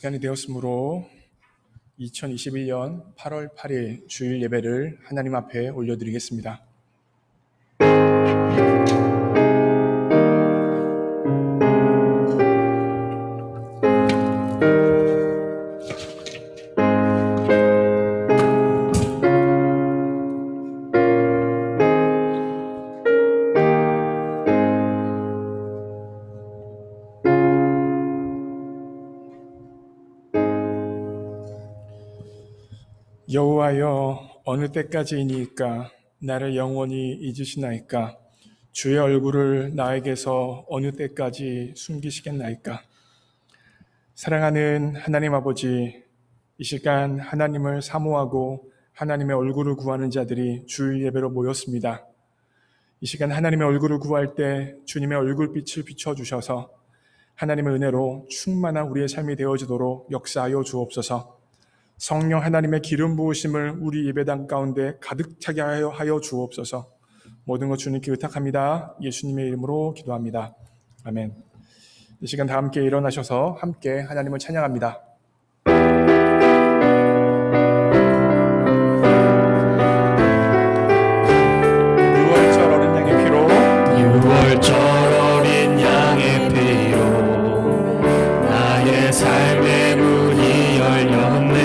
시간이 되었으므로 2021년 8월 8일 주일 예배를 하나님 앞에 올려드리겠습니다. 여호와여, 어느 때까지이니까 나를 영원히 잊으시나이까? 주의 얼굴을 나에게서 어느 때까지 숨기시겠나이까? 사랑하는 하나님 아버지, 이 시간 하나님을 사모하고 하나님의 얼굴을 구하는 자들이 주일 예배로 모였습니다. 이 시간 하나님의 얼굴을 구할 때 주님의 얼굴빛을 비춰주셔서 하나님의 은혜로 충만한 우리의 삶이 되어지도록 역사하여 주옵소서. 성령 하나님의 기름 부으심을 우리 예배당 가운데 가득 차게 하여 주옵소서. 모든 것 주님께 의탁합니다. 예수님의 이름으로 기도합니다. 아멘. 이 시간 다 함께 일어나셔서 함께 하나님을 찬양합니다. 6월절 어린 양의 피로 나의 삶의 문이 열렸네.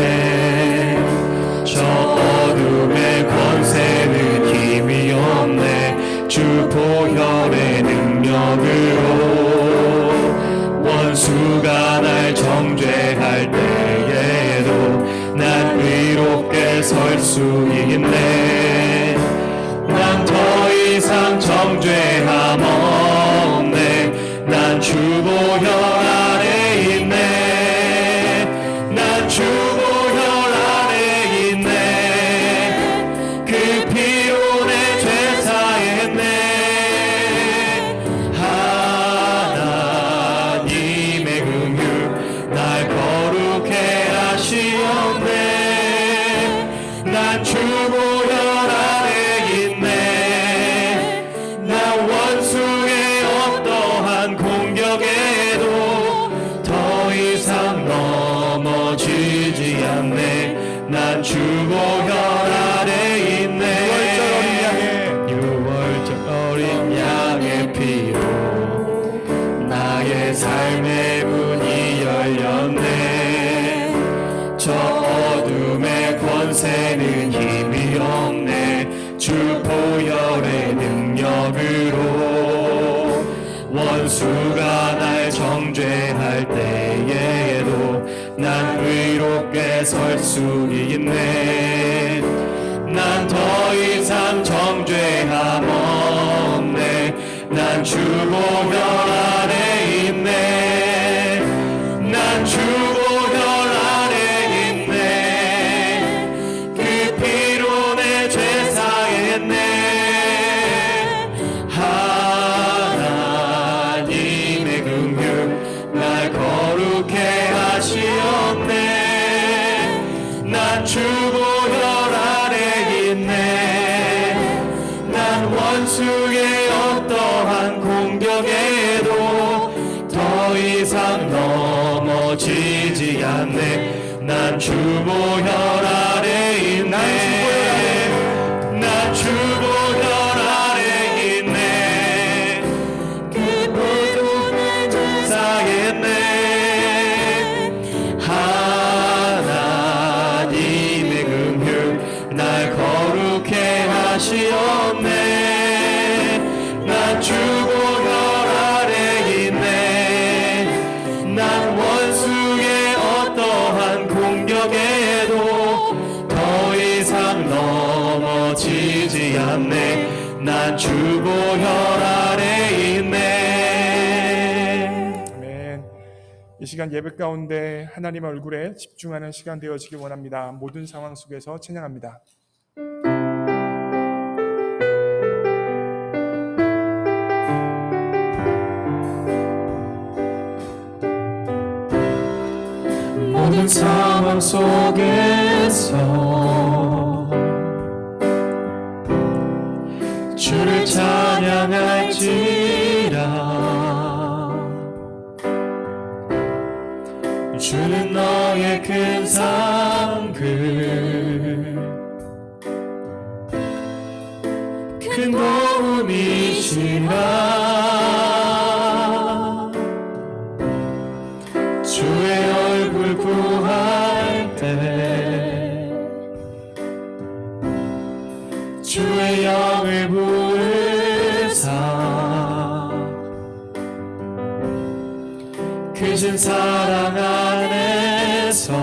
저 어둠의 권세는 힘이 없네. 주 보혈의 능력으로 원수가 날 정죄할 때에도 난 의롭게 설 수 있네. 난 더 이상 정죄함 없네. 난 주 보혈 안에 있네. 난 주 보혈 안에 있네. 그 피로 내 죄 사했네. 하나님의 긍휼 날 거룩해 하시었네. 난 주 보혈 안에 있네. 난 원수의 어떠한 공격에도 더 이상 넘어지지 않네. 난 주 보혈 안에 있네. 6월절 어린 양의 피로 나의 삶의 문이 열렸네. 저 어둠의 권세는 힘이 없네. 주 보혈의 능력으로 원수가 날 정죄할 때에도 난 의롭게 설 수 있네. 난 더 이상 정죄함 없네. 난 주 보혈 안에 있네. 난 주 보혈 안에 있네. 그 피로 내 죄 사했네. 하나님의 긍휼 날 거룩해 하시었네. 난 주 보혈 안에 있네. 난 원수의 어떠한 공격에도 더 이상 넘어지지 않네. 난 주 보혈 안에 있네. 난 주 보혈 안에 있네. 그 피로 내 죄 사했네. 하나님의 긍휼 날 거룩해 하시었네. 난 주 보혈 안에 있네. 난 원수의 어떠한 공격에도 더 이상 넘어지지 않네. 난 주 보혈 안에 있네. 아멘. 이 시간 예배 가운데 하나님의 얼굴에 집중하는 시간 되어지기 원합니다. 모든 상황 속에서 찬양합니다. 모든 상황 속에서 주를 찬양할지라. 주는 너 큰 도움이시라. 주의 얼굴 구할 때 주의 영을 부으사 크신 사랑 안에서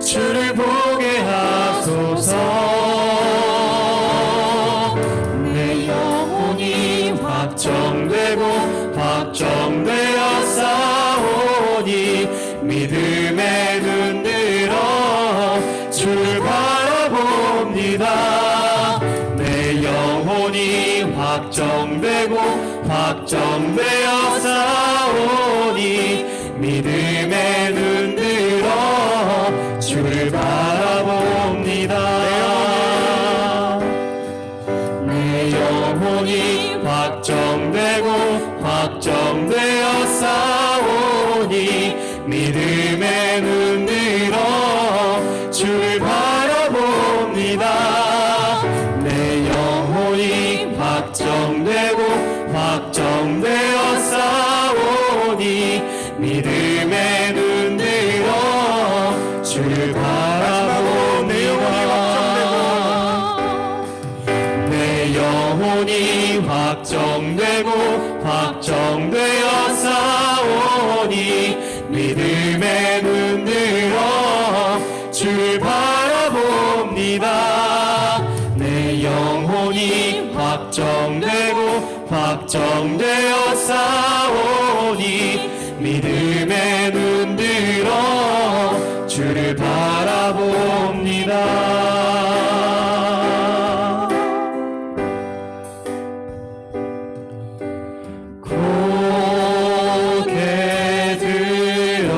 주를 보게 하소서. 내 영혼이 확정되고 확정되어 싸우니 믿음에 눈들어 주를 바라봅니다. 내 영혼이 확정되고 확정되어 싸우니 믿음에 눈들어 주를 바라봅니다. 내 영혼이 확정되고 확정되어 싸우니 믿음에 눈들어 주를 바라봅니다. 내 영혼이 확정되고 확정되어 싸우니 믿음에 눈들어 주를 바라봅니다. 내 영혼이 확정되고 확정되어 싸우니 믿음에 눈들어 주를 바라봅니다. 내 영혼이 확정되고 확정되어 싸우니 믿음에 눈들어 주를 바라봅니다. 고개 들어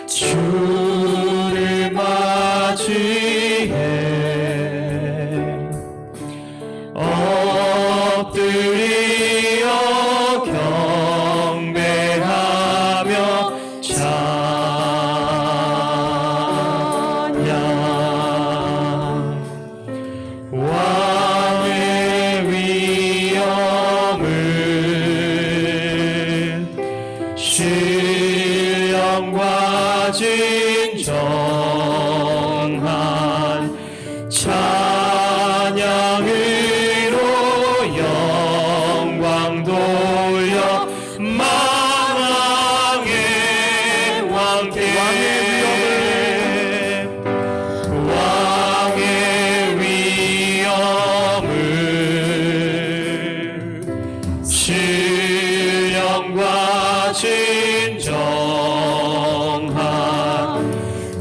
주를 맞이해 엎드려 경배하며 찬양. 왕의 위엄을 신령과 진정한 찬양으로 영광 돌려 만왕의 왕께 왕의 위엄을 신령과 진정한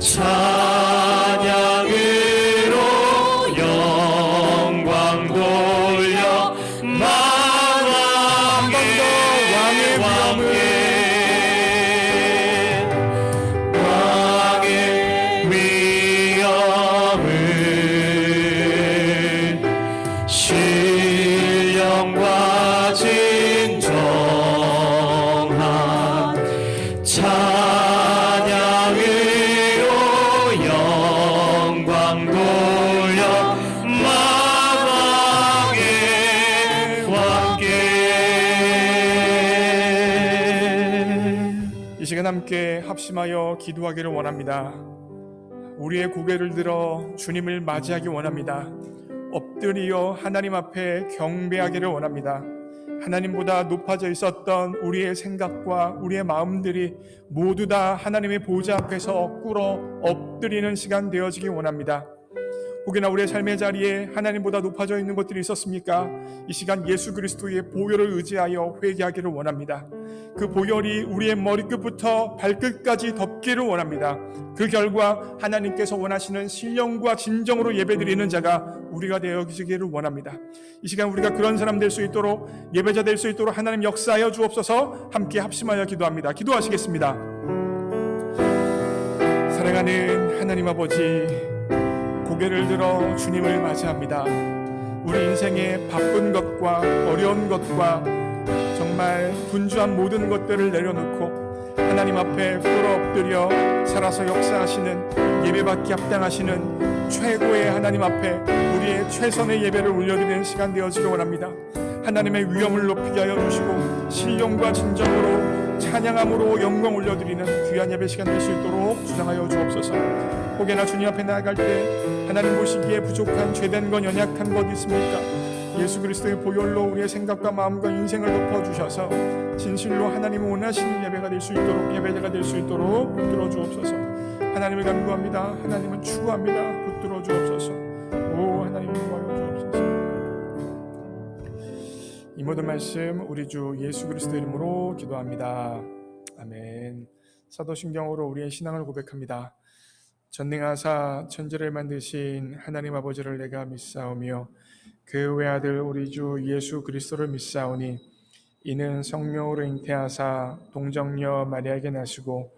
찬양으로 영광 돌려 만왕의 왕께 왕의 위엄을 신령과 진정한 찬양으로 영광 돌려 만왕의 왕께. 이 시간 함께 합심하여 기도하기를 원합니다. 우리의 고개를 들어 주님을 맞이하기 원합니다. 엎드려 하나님 앞에 경배하기를 원합니다. 하나님보다 높아져 있었던 우리의 생각과 우리의 마음들이 모두 다 하나님의 보좌 앞에서 꿇어 엎드리는 시간 되어지기 원합니다. 혹여나 우리의 삶의 자리에 하나님보다 높아져 있는 것들이 있었습니까? 이 시간 예수 그리스도의 보혈을 의지하여 회개하기를 원합니다. 그 보혈이 우리의 머리끝부터 발끝까지 덮기를 원합니다. 그 결과 하나님께서 원하시는 신령과 진정으로 예배드리는 자가 우리가 되어지기를 원합니다. 이 시간 우리가 그런 사람 될 수 있도록, 예배자 될 수 있도록 하나님 역사하여 주옵소서. 함께 합심하여 기도합니다. 기도하시겠습니다. 사랑하는 하나님 아버지, 고개를 들어 주님을 맞이합니다. 우리 인생의 바쁜 것과 어려운 것과 정말 정말 분주한 모든 것들을 내려놓고 하나님 앞에 꿇어 엎드려 살아서 역사하시는, 예배받기 합당하시는 최고의 하나님 앞에 우리의 최선의 예배를 올려드리는 시간 되어지길 원합니다. 하나님의 위엄을 높이게 하여 주시고 신령과 진정으로 찬양함으로 영광 올려드리는 귀한 예배 시간 될 수 있도록 주장하여 주옵소서. 혹여나 주님 앞에 나아갈 때 하나님 보시기에 부족한, 죄된 건, 연약한 것 있습니까? 예수 그리스도의 보혈로 우리의 생각과 마음과 인생을 덮어주셔서 진실로 하나님을 원하시는 예배가 될 수 있도록, 예배자가 될 수 있도록 붙들어 주옵소서. 하나님을 간구합니다. 하나님은 추구합니다. 붙들어 주옵소서. 오 하나님 인도하여 주옵소서. 이 모든 말씀 우리 주 예수 그리스도 이름으로 기도합니다. 아멘. 사도신경으로 우리의 신앙을 고백합니다. 전능하사 천지를 만드신 하나님 아버지를 내가 믿사오며 그 외아들 우리 주 예수 그리스도를 믿사오니 이는 성령으로 잉태하사 동정녀 마리아에게 나시고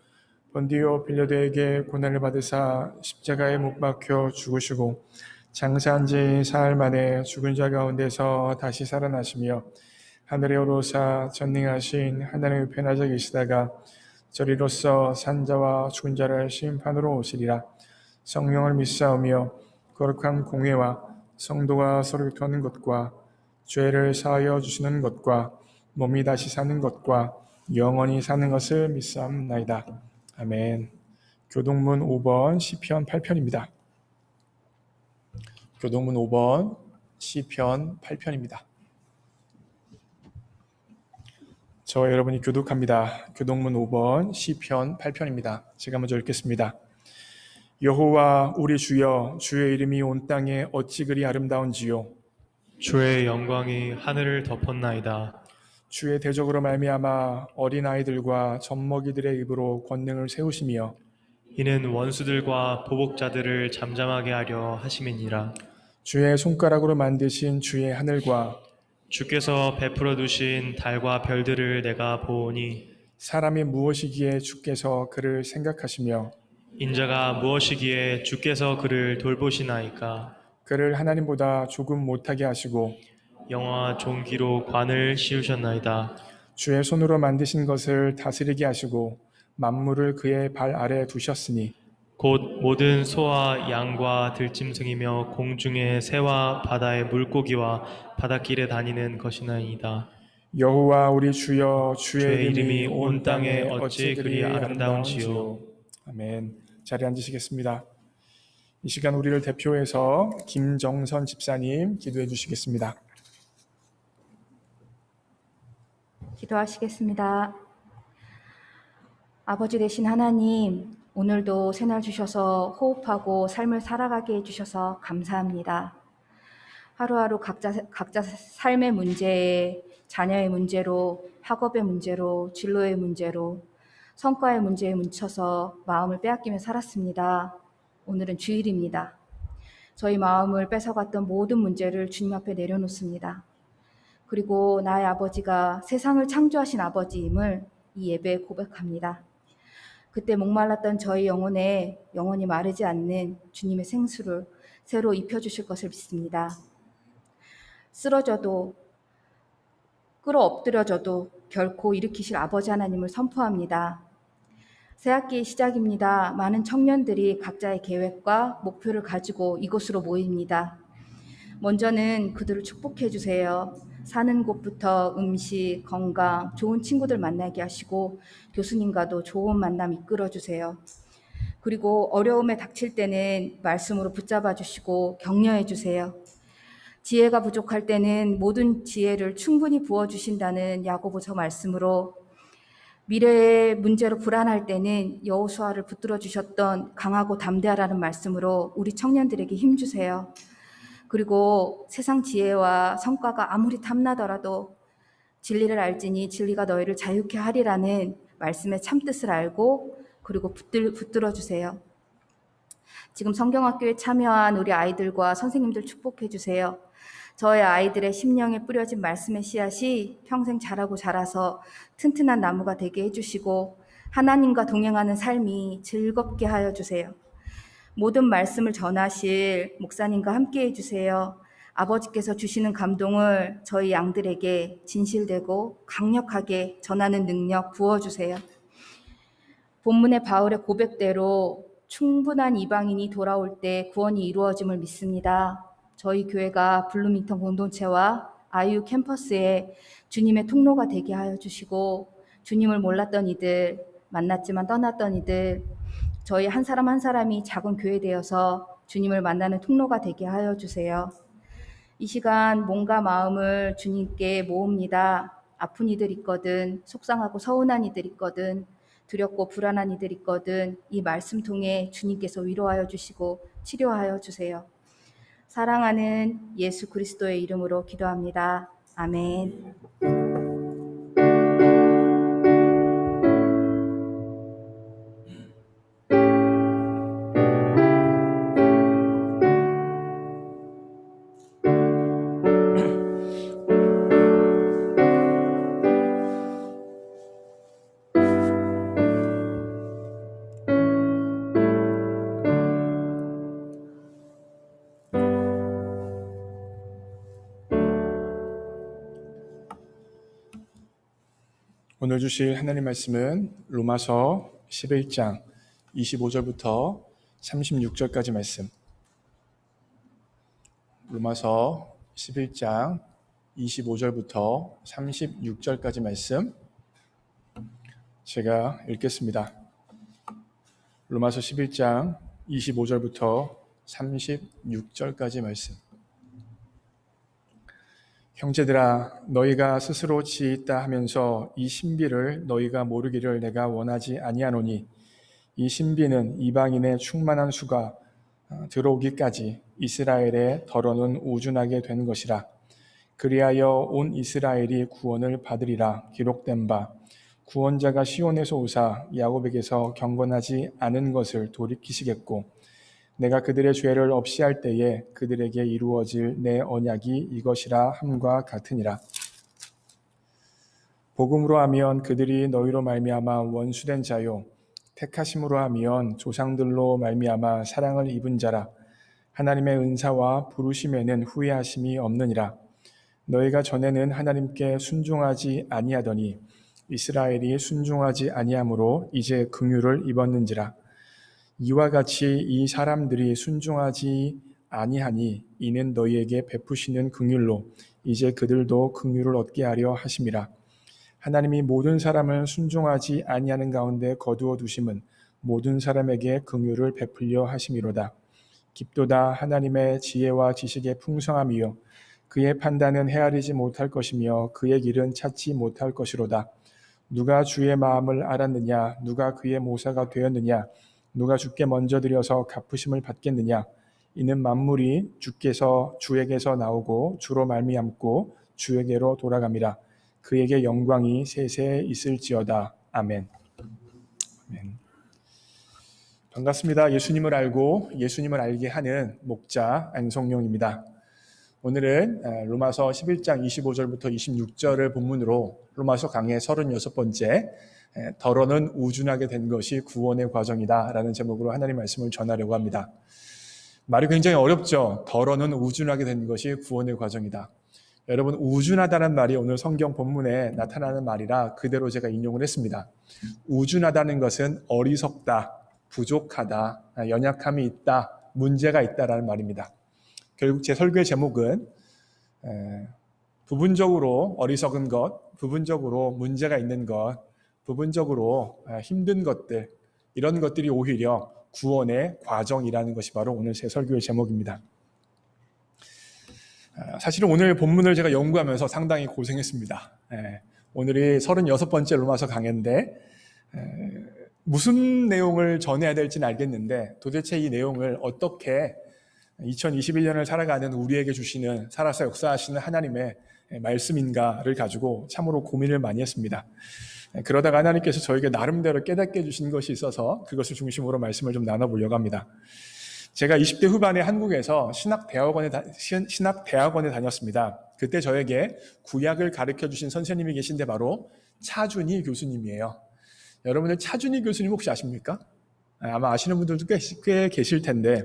본디오 빌라도에게 고난을 받으사 십자가에 못 박혀 죽으시고 장사한 지 사흘 만에 죽은 자 가운데서 다시 살아나시며 하늘에 오르사 전능하신 하나님의 편하자 계시다가 저리로서 산자와 죽은 자를 심판으로 오시리라. 성령을 믿사오며 거룩한 공회와 성도가 서로 교통하는 것과 죄를 사하여 주시는 것과 몸이 다시 사는 것과 영원히 사는 것을 믿사옵나이다. 아멘. 교동문 5번 시편 8편입니다. 교동문 5번 시편 8편입니다. 저와 여러분이 교독합니다. 교동문 5번 시편 8편입니다. 제가 먼저 읽겠습니다. 여호와 우리 주여, 주의 이름이 온 땅에 어찌 그리 아름다운지요. 주의 영광이 하늘을 덮었나이다. 주의 대적으로 말미암아 어린아이들과 젖먹이들의 입으로 권능을 세우시며 이는 원수들과 보복자들을 잠잠하게 하려 하심이니라. 주의 손가락으로 만드신 주의 하늘과 주께서 베풀어 두신 달과 별들을 내가 보오니 사람이 무엇이기에 주께서 그를 생각하시며 인자가 무엇이기에 주께서 그를 돌보시나이까. 그를 하나님보다 조금 못하게 하시고 영화 종기로 관을 씌우셨나이다. 주의 손으로 만드신 것을 다스리게 하시고 만물을 그의 발 아래에 두셨으니 곧 모든 소와 양과 들짐승이며 공중의 새와 바다의 물고기와 바닷길에 다니는 것이나이다. 여호와 우리 주여, 주의 이름이 온 땅에 어찌 그리 아름다운지요. 아멘. 자리에 앉으시겠습니다. 이 시간 우리를 대표해서 김정선 집사님 기도해 주시겠습니다. 기도하시겠습니다. 아버지 되신 하나님, 오늘도 새날 주셔서 호흡하고 삶을 살아가게 해주셔서 감사합니다. 하루하루 각자 삶의 문제에, 자녀의 문제로, 학업의 문제로, 진로의 문제로, 성과의 문제에 뭉쳐서 마음을 빼앗기며 살았습니다. 오늘은 주일입니다. 저희 마음을 뺏어갔던 모든 문제를 주님 앞에 내려놓습니다. 그리고 나의 아버지가 세상을 창조하신 아버지임을 이 예배에 고백합니다. 그때 목말랐던 저희 영혼에 영원히 마르지 않는 주님의 생수를 새로 입혀주실 것을 믿습니다. 쓰러져도 끌어 엎드려져도 결코 일으키실 아버지 하나님을 선포합니다. 새학기의 시작입니다. 많은 청년들이 각자의 계획과 목표를 가지고 이곳으로 모입니다. 먼저는 그들을 축복해 주세요. 사는 곳부터 음식, 건강, 좋은 친구들 만나게 하시고 교수님과도 좋은 만남 이끌어 주세요. 그리고 어려움에 닥칠 때는 말씀으로 붙잡아 주시고 격려해 주세요. 지혜가 부족할 때는 모든 지혜를 충분히 부어주신다는 야고보서 말씀으로, 미래의 문제로 불안할 때는 여호수아를 붙들어 주셨던 강하고 담대하라는 말씀으로 우리 청년들에게 힘주세요. 그리고 세상 지혜와 성과가 아무리 탐나더라도 진리를 알지니 진리가 너희를 자유케 하리라는 말씀의 참뜻을 알고 그리고 붙들어 주세요. 지금 성경학교에 참여한 우리 아이들과 선생님들 축복해 주세요. 저의 아이들의 심령에 뿌려진 말씀의 씨앗이 평생 자라고 자라서 튼튼한 나무가 되게 해주시고 하나님과 동행하는 삶이 즐겁게 하여 주세요. 모든 말씀을 전하실 목사님과 함께 해주세요. 아버지께서 주시는 감동을 저희 양들에게 진실되고 강력하게 전하는 능력 부어주세요. 본문의 바울의 고백대로 충분한 이방인이 돌아올 때 구원이 이루어짐을 믿습니다. 저희 교회가 블루밍턴 공동체와 아이유 캠퍼스에 주님의 통로가 되게 하여 주시고, 주님을 몰랐던 이들, 만났지만 떠났던 이들, 저희 한 사람 한 사람이 작은 교회 되어서 주님을 만나는 통로가 되게 하여 주세요. 이 시간 몸과 마음을 주님께 모읍니다. 아픈 이들 있거든, 속상하고 서운한 이들 있거든, 두렵고 불안한 이들 있거든, 이 말씀 통해 주님께서 위로하여 주시고 치료하여 주세요. 사랑하는 예수 그리스도의 이름으로 기도합니다. 아멘. 오늘 주실 하나님 말씀은 로마서 11장 25절부터 36절까지 말씀. 로마서 11장 25절부터 36절까지 말씀 제가 읽겠습니다. 로마서 11장 25절부터 36절까지 말씀. 형제들아, 너희가 스스로 지있다 하면서 이 신비를 너희가 모르기를 내가 원하지 아니하노니, 이 신비는 이방인의 충만한 수가 들어오기까지 이스라엘의 덜어는 우준하게 된 것이라. 그리하여 온 이스라엘이 구원을 받으리라 기록된 바, 구원자가 시온에서 오사 야곱에게서 경건하지 않은 것을 돌이키시겠고, 내가 그들의 죄를 없이 할 때에 그들에게 이루어질 내 언약이 이것이라 함과 같으니라. 복음으로 하면 그들이 너희로 말미암아 원수된 자요, 택하심으로 하면 조상들로 말미암아 사랑을 입은 자라. 하나님의 은사와 부르심에는 후회하심이 없느니라. 너희가 전에는 하나님께 순종하지 아니하더니 이스라엘이 순종하지 아니하므로 이제 긍휼을 입었는지라. 이와 같이 이 사람들이 순종하지 아니하니 이는 너희에게 베푸시는 긍휼로 이제 그들도 긍휼을 얻게 하려 하심이라. 하나님이 모든 사람을 순종하지 아니하는 가운데 거두어 두심은 모든 사람에게 긍휼을 베풀려 하심이로다. 깊도다 하나님의 지혜와 지식의 풍성함이요, 그의 판단은 헤아리지 못할 것이며 그의 길은 찾지 못할 것이로다. 누가 주의 마음을 알았느냐? 누가 그의 모사가 되었느냐? 누가 주께 먼저 드려서 갚으심을 받겠느냐? 이는 만물이 주에게서 나오고 주로 말미암고 주에게로 돌아갑니다. 그에게 영광이 세세 있을지어다. 아멘. 아멘. 반갑습니다. 예수님을 알고 예수님을 알게 하는 목자 안성용입니다. 오늘은 로마서 11장 25절부터 26절을 본문으로 로마서 강의 36번째 덜어는 우준하게 된 것이 구원의 과정이다 라는 제목으로 하나님 말씀을 전하려고 합니다. 말이 굉장히 어렵죠. 덜어는 우준하게 된 것이 구원의 과정이다. 여러분, 우준하다는 말이 오늘 성경 본문에 나타나는 말이라 그대로 제가 인용을 했습니다. 우준하다는 것은 어리석다, 부족하다, 연약함이 있다, 문제가 있다라는 말입니다. 결국 제 설교의 제목은 부분적으로 어리석은 것, 부분적으로 문제가 있는 것, 부분적으로 힘든 것들, 이런 것들이 오히려 구원의 과정이라는 것이 바로 오늘 제 설교의 제목입니다. 사실은 오늘 본문을 제가 연구하면서 상당히 고생했습니다. 오늘이 36번째 로마서 강해인데 무슨 내용을 전해야 될지는 알겠는데 도대체 이 내용을 어떻게 2021년을 살아가는 우리에게 주시는 살아서 역사하시는 하나님의 말씀인가를 가지고 참으로 고민을 많이 했습니다. 그러다가 하나님께서 저에게 나름대로 깨닫게 해주신 것이 있어서 그것을 중심으로 말씀을 좀 나눠보려고 합니다. 제가 20대 후반에 한국에서 신학대학원에 다녔습니다. 그때 저에게 구약을 가르쳐 주신 선생님이 계신데 바로 차준희 교수님이에요. 여러분들 차준희 교수님 혹시 아십니까? 아마 아시는 분들도 꽤 계실 텐데,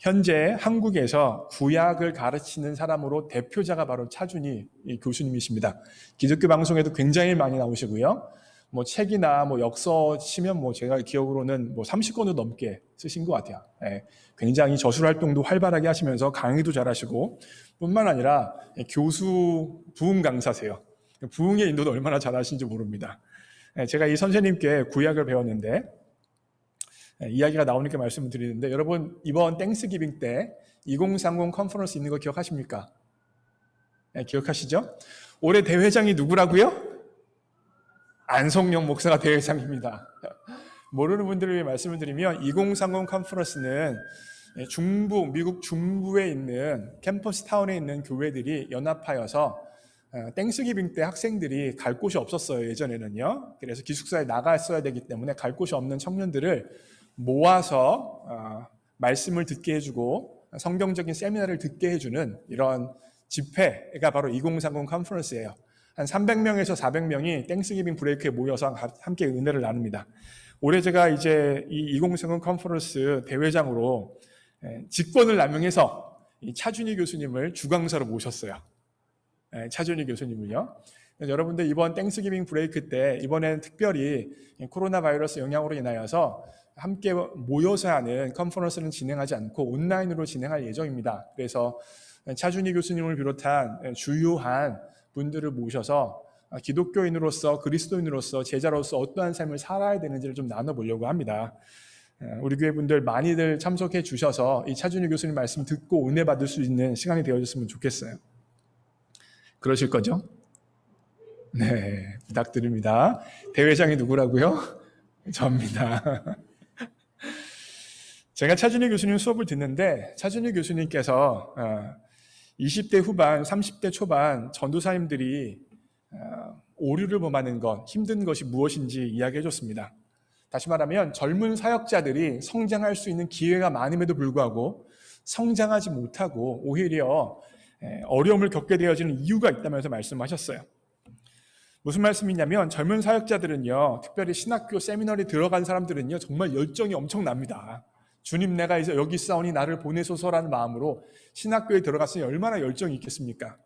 현재 한국에서 구약을 가르치는 사람으로 대표자가 바로 차준희 교수님이십니다. 기독교 방송에도 굉장히 많이 나오시고요. 뭐 책이나 뭐 역서 치면 뭐 제가 기억으로는 뭐 30권도 넘게 쓰신 것 같아요. 예, 굉장히 저술 활동도 활발하게 하시면서 강의도 잘하시고 뿐만 아니라 교수 부흥 강사세요. 부흥의 인도도 얼마나 잘하시는지 모릅니다. 예, 제가 이 선생님께 구약을 배웠는데 이야기가 나오니까 말씀을 드리는데 여러분 이번 땡스기빙 때 2030 컨퍼런스 있는 거 기억하십니까? 네, 기억하시죠? 올해 대회장이 누구라고요? 안성령 목사가 대회장입니다. 모르는 분들을 위해 말씀을 드리면 2030 컨퍼런스는 미국 중부에 있는 캠퍼스 타운에 있는 교회들이 연합하여서 땡스기빙 때 학생들이 갈 곳이 없었어요. 예전에는요. 그래서 기숙사에 나갔어야 되기 때문에 갈 곳이 없는 청년들을 모아서 말씀을 듣게 해주고 성경적인 세미나를 듣게 해주는 이런 집회가 바로 2030 컨퍼런스예요. 한 300명에서 400명이 땡스기빙 브레이크에 모여서 함께 은혜를 나눕니다. 올해 제가 이제 이 2030 컨퍼런스 대회장으로 직권을 남용해서 이 차준희 교수님을 주강사로 모셨어요. 차준희 교수님을요. 여러분들 이번 땡스기빙 브레이크 때 이번엔 특별히 코로나 바이러스 영향으로 인하여서 함께 모여서 하는 컨퍼런스는 진행하지 않고 온라인으로 진행할 예정입니다. 그래서 차준희 교수님을 비롯한 주요한 분들을 모셔서 기독교인으로서 그리스도인으로서 제자로서 어떠한 삶을 살아야 되는지를 좀 나눠보려고 합니다. 우리 교회 분들 많이들 참석해 주셔서 이 차준희 교수님 말씀 듣고 은혜 받을 수 있는 시간이 되어줬으면 좋겠어요. 그러실 거죠? 네, 부탁드립니다. 대회장이 누구라고요? 저입니다. 제가 차준희 교수님 수업을 듣는데 차준희 교수님께서 20대 후반, 30대 초반 전도사님들이 오류를 범하는 것, 힘든 것이 무엇인지 이야기해 줬습니다. 다시 말하면 젊은 사역자들이 성장할 수 있는 기회가 많음에도 불구하고 성장하지 못하고 오히려 어려움을 겪게 되어지는 이유가 있다면서 말씀하셨어요. 무슨 말씀이냐면 젊은 사역자들은요, 특별히 신학교 세미나에 들어간 사람들은요, 정말 열정이 엄청납니다. 주님, 내가 이제 여기 있사오니 나를 보내소서라는 마음으로 신학교에 들어갔으니 얼마나 열정이 있겠습니까?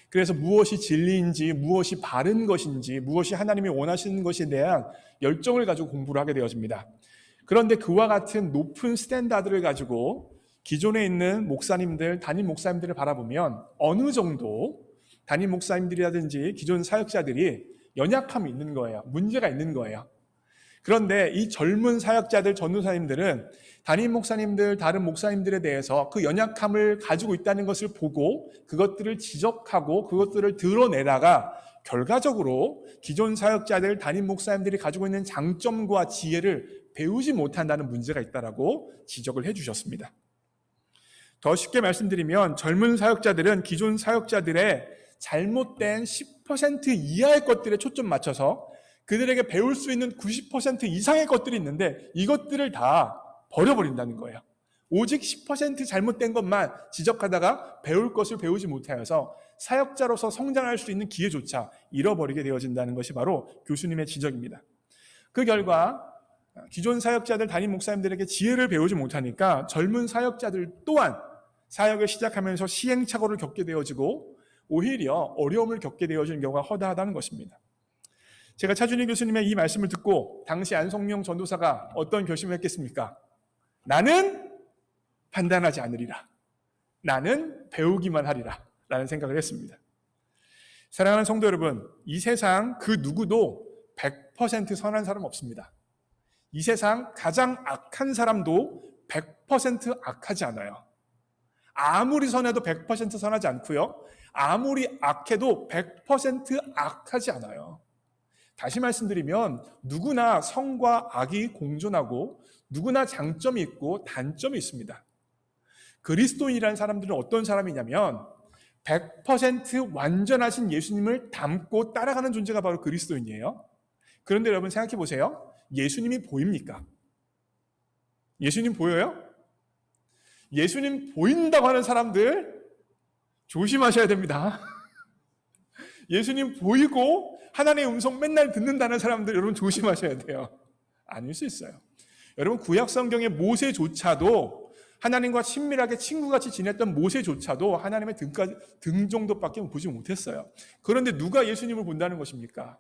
그래서 무엇이 진리인지, 무엇이 바른 것인지, 무엇이 하나님이 원하시는 것에 대한 열정을 가지고 공부를 하게 되어집니다. 그런데 그와 같은 높은 스탠다드를 가지고 기존에 있는 목사님들, 담임 목사님들을 바라보면 어느 정도 담임 목사님들이라든지 기존 사역자들이 연약함이 있는 거예요. 문제가 있는 거예요. 그런데 이 젊은 사역자들, 전도사님들은 담임 목사님들, 다른 목사님들에 대해서 그 연약함을 가지고 있다는 것을 보고 그것들을 지적하고 그것들을 드러내다가 결과적으로 기존 사역자들, 담임 목사님들이 가지고 있는 장점과 지혜를 배우지 못한다는 문제가 있다라고 지적을 해주셨습니다. 더 쉽게 말씀드리면 젊은 사역자들은 기존 사역자들의 잘못된 10% 이하의 것들에 초점 맞춰서 그들에게 배울 수 있는 90% 이상의 것들이 있는데 이것들을 다 버려버린다는 거예요. 오직 10% 잘못된 것만 지적하다가 배울 것을 배우지 못하여서 사역자로서 성장할 수 있는 기회조차 잃어버리게 되어진다는 것이 바로 교수님의 지적입니다. 그 결과 기존 사역자들, 담임 목사님들에게 지혜를 배우지 못하니까 젊은 사역자들 또한 사역을 시작하면서 시행착오를 겪게 되어지고 오히려 어려움을 겪게 되어지는 경우가 허다하다는 것입니다. 제가 차준희 교수님의 이 말씀을 듣고 당시 안성명 전도사가 어떤 결심을 했겠습니까? 나는 판단하지 않으리라. 나는 배우기만 하리라. 라는 생각을 했습니다. 사랑하는 성도 여러분, 이 세상 그 누구도 100% 선한 사람 없습니다. 이 세상 가장 악한 사람도 100% 악하지 않아요. 아무리 선해도 100% 선하지 않고요. 아무리 악해도 100% 악하지 않아요. 다시 말씀드리면 누구나 선과 악이 공존하고 누구나 장점이 있고 단점이 있습니다. 그리스도인이라는 사람들은 어떤 사람이냐면 100% 완전하신 예수님을 닮고 따라가는 존재가 바로 그리스도인이에요. 그런데 여러분 생각해 보세요. 예수님이 보입니까? 예수님 보여요? 예수님 보인다고 하는 사람들 조심하셔야 됩니다. 예수님 보이고 하나님의 음성 맨날 듣는다는 사람들 여러분 조심하셔야 돼요. 아닐 수 있어요. 여러분 구약 성경의 모세조차도 하나님과 친밀하게 친구같이 지냈던 모세조차도 하나님의 등 정도밖에 보지 못했어요. 그런데 누가 예수님을 본다는 것입니까?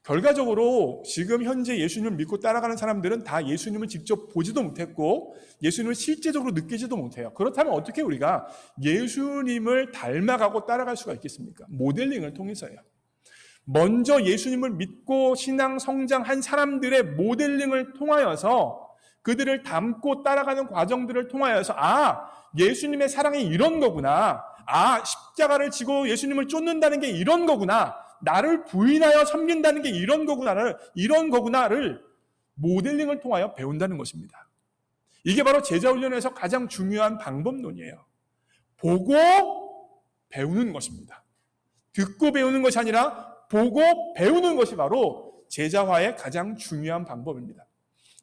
결과적으로 지금 현재 예수님을 믿고 따라가는 사람들은 다 예수님을 직접 보지도 못했고 예수님을 실제적으로 느끼지도 못해요. 그렇다면 어떻게 우리가 예수님을 닮아가고 따라갈 수가 있겠습니까? 모델링을 통해서요. 먼저 예수님을 믿고 신앙 성장한 사람들의 모델링을 통하여서 그들을 닮고 따라가는 과정들을 통하여서 예수님의 사랑이 이런 거구나. 십자가를 지고 예수님을 쫓는다는 게 이런 거구나. 나를 부인하여 섬긴다는 게 이런 거구나를 모델링을 통하여 배운다는 것입니다. 이게 바로 제자훈련에서 가장 중요한 방법론이에요. 보고 배우는 것입니다. 듣고 배우는 것이 아니라 보고 배우는 것이 바로 제자화의 가장 중요한 방법입니다.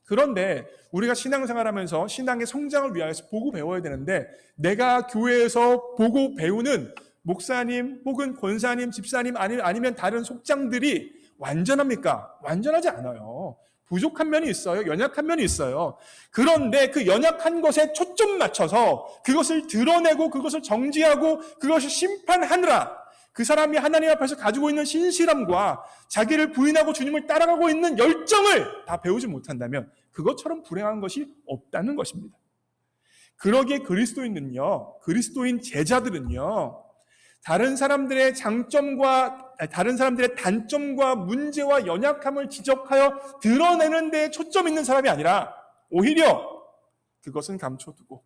그런데 우리가 신앙생활하면서 신앙의 성장을 위하여서 보고 배워야 되는데 내가 교회에서 보고 배우는 목사님 혹은 권사님, 집사님 아니면 다른 속장들이 완전합니까? 완전하지 않아요. 부족한 면이 있어요. 연약한 면이 있어요. 그런데 그 연약한 것에 초점 맞춰서 그것을 드러내고 그것을 정지하고 그것을 심판하느라 그 사람이 하나님 앞에서 가지고 있는 신실함과 자기를 부인하고 주님을 따라가고 있는 열정을 다 배우지 못한다면 그것처럼 불행한 것이 없다는 것입니다. 그러기에 그리스도인 제자들은요, 다른 사람들의 단점과 문제와 연약함을 지적하여 드러내는 데에 초점 있는 사람이 아니라 오히려 그것은 감춰두고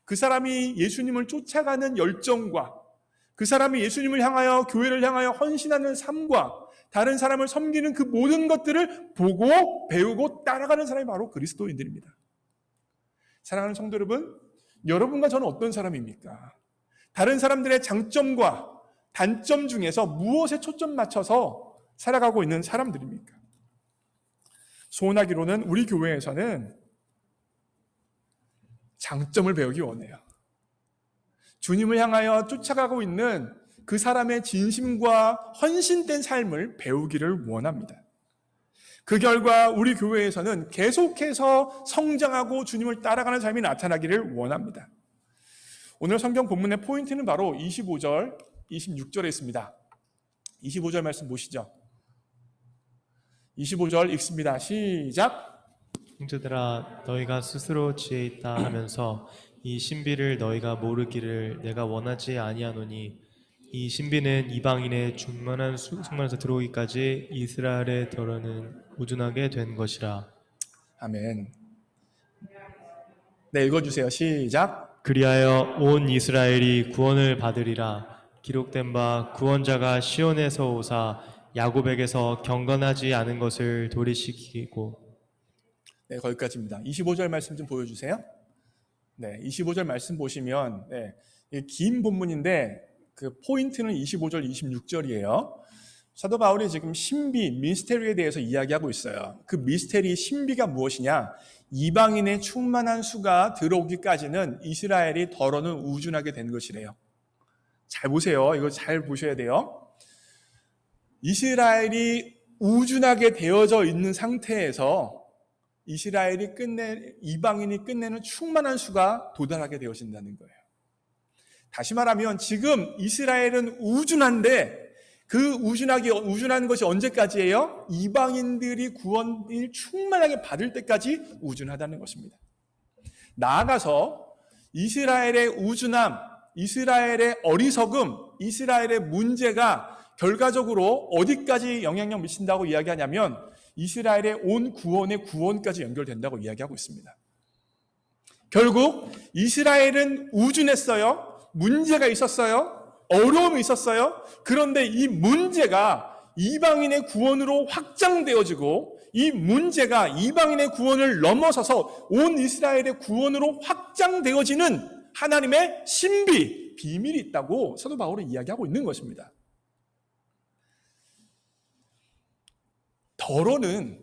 그 사람이 예수님을 쫓아가는 열정과 그 사람이 예수님을 향하여 교회를 향하여 헌신하는 삶과 다른 사람을 섬기는 그 모든 것들을 보고 배우고 따라가는 사람이 바로 그리스도인들입니다. 사랑하는 성도 여러분, 여러분과 저는 어떤 사람입니까? 다른 사람들의 장점과 단점 중에서 무엇에 초점 맞춰서 살아가고 있는 사람들입니까? 소원하기로는 우리 교회에서는 장점을 배우기 원해요. 주님을 향하여 쫓아가고 있는 그 사람의 진심과 헌신된 삶을 배우기를 원합니다. 그 결과 우리 교회에서는 계속해서 성장하고 주님을 따라가는 삶이 나타나기를 원합니다. 오늘 성경 본문의 포인트는 바로 25절, 26절에 있습니다. 25절 말씀 보시죠. 25절 읽습니다. 시작. 형제들아 너희가 스스로 지혜 있다 하면서 이 신비를 너희가 모르기를 내가 원하지 아니하노니 이 신비는 이방인의 충만한 숙만에서 들어오기까지 이스라엘의 더러는 우둔하게 된 것이라. 아멘. 네, 읽어주세요. 시작. 그리하여 온 이스라엘이 구원을 받으리라. 기록된 바 구원자가 시온에서 오사 야곱에게서 경건하지 않은 것을 도리시키고. 네, 거기까지입니다. 25절 말씀 좀 보여주세요. 네, 25절 말씀 보시면 긴 본문인데 그 포인트는 25절, 26절이에요. 사도 바울이 지금 신비, 미스테리에 대해서 이야기하고 있어요. 그 미스테리, 신비가 무엇이냐? 이방인의 충만한 수가 들어오기까지는 이스라엘이 더러는 우둔하게 된 것이래요. 잘 보세요. 이거 잘 보셔야 돼요. 이스라엘이 우둔하게 되어져 있는 상태에서 이방인이 끝내는 충만한 수가 도달하게 되어진다는 거예요. 다시 말하면 지금 이스라엘은 우둔한데 그 우둔한 것이 언제까지예요? 이방인들이 구원을 충만하게 받을 때까지 우둔하다는 것입니다. 나아가서 이스라엘의 우둔함, 이스라엘의 어리석음, 이스라엘의 문제가 결과적으로 어디까지 영향력 미친다고 이야기하냐면 이스라엘의 온 구원의 구원까지 연결된다고 이야기하고 있습니다. 결국 이스라엘은 우둔했어요. 문제가 있었어요. 어려움이 있었어요. 그런데 이 문제가 이방인의 구원으로 확장되어지고 이 문제가 이방인의 구원을 넘어서서 온 이스라엘의 구원으로 확장되어지는 하나님의 신비, 비밀이 있다고 사도 바울은 이야기하고 있는 것입니다. 더러는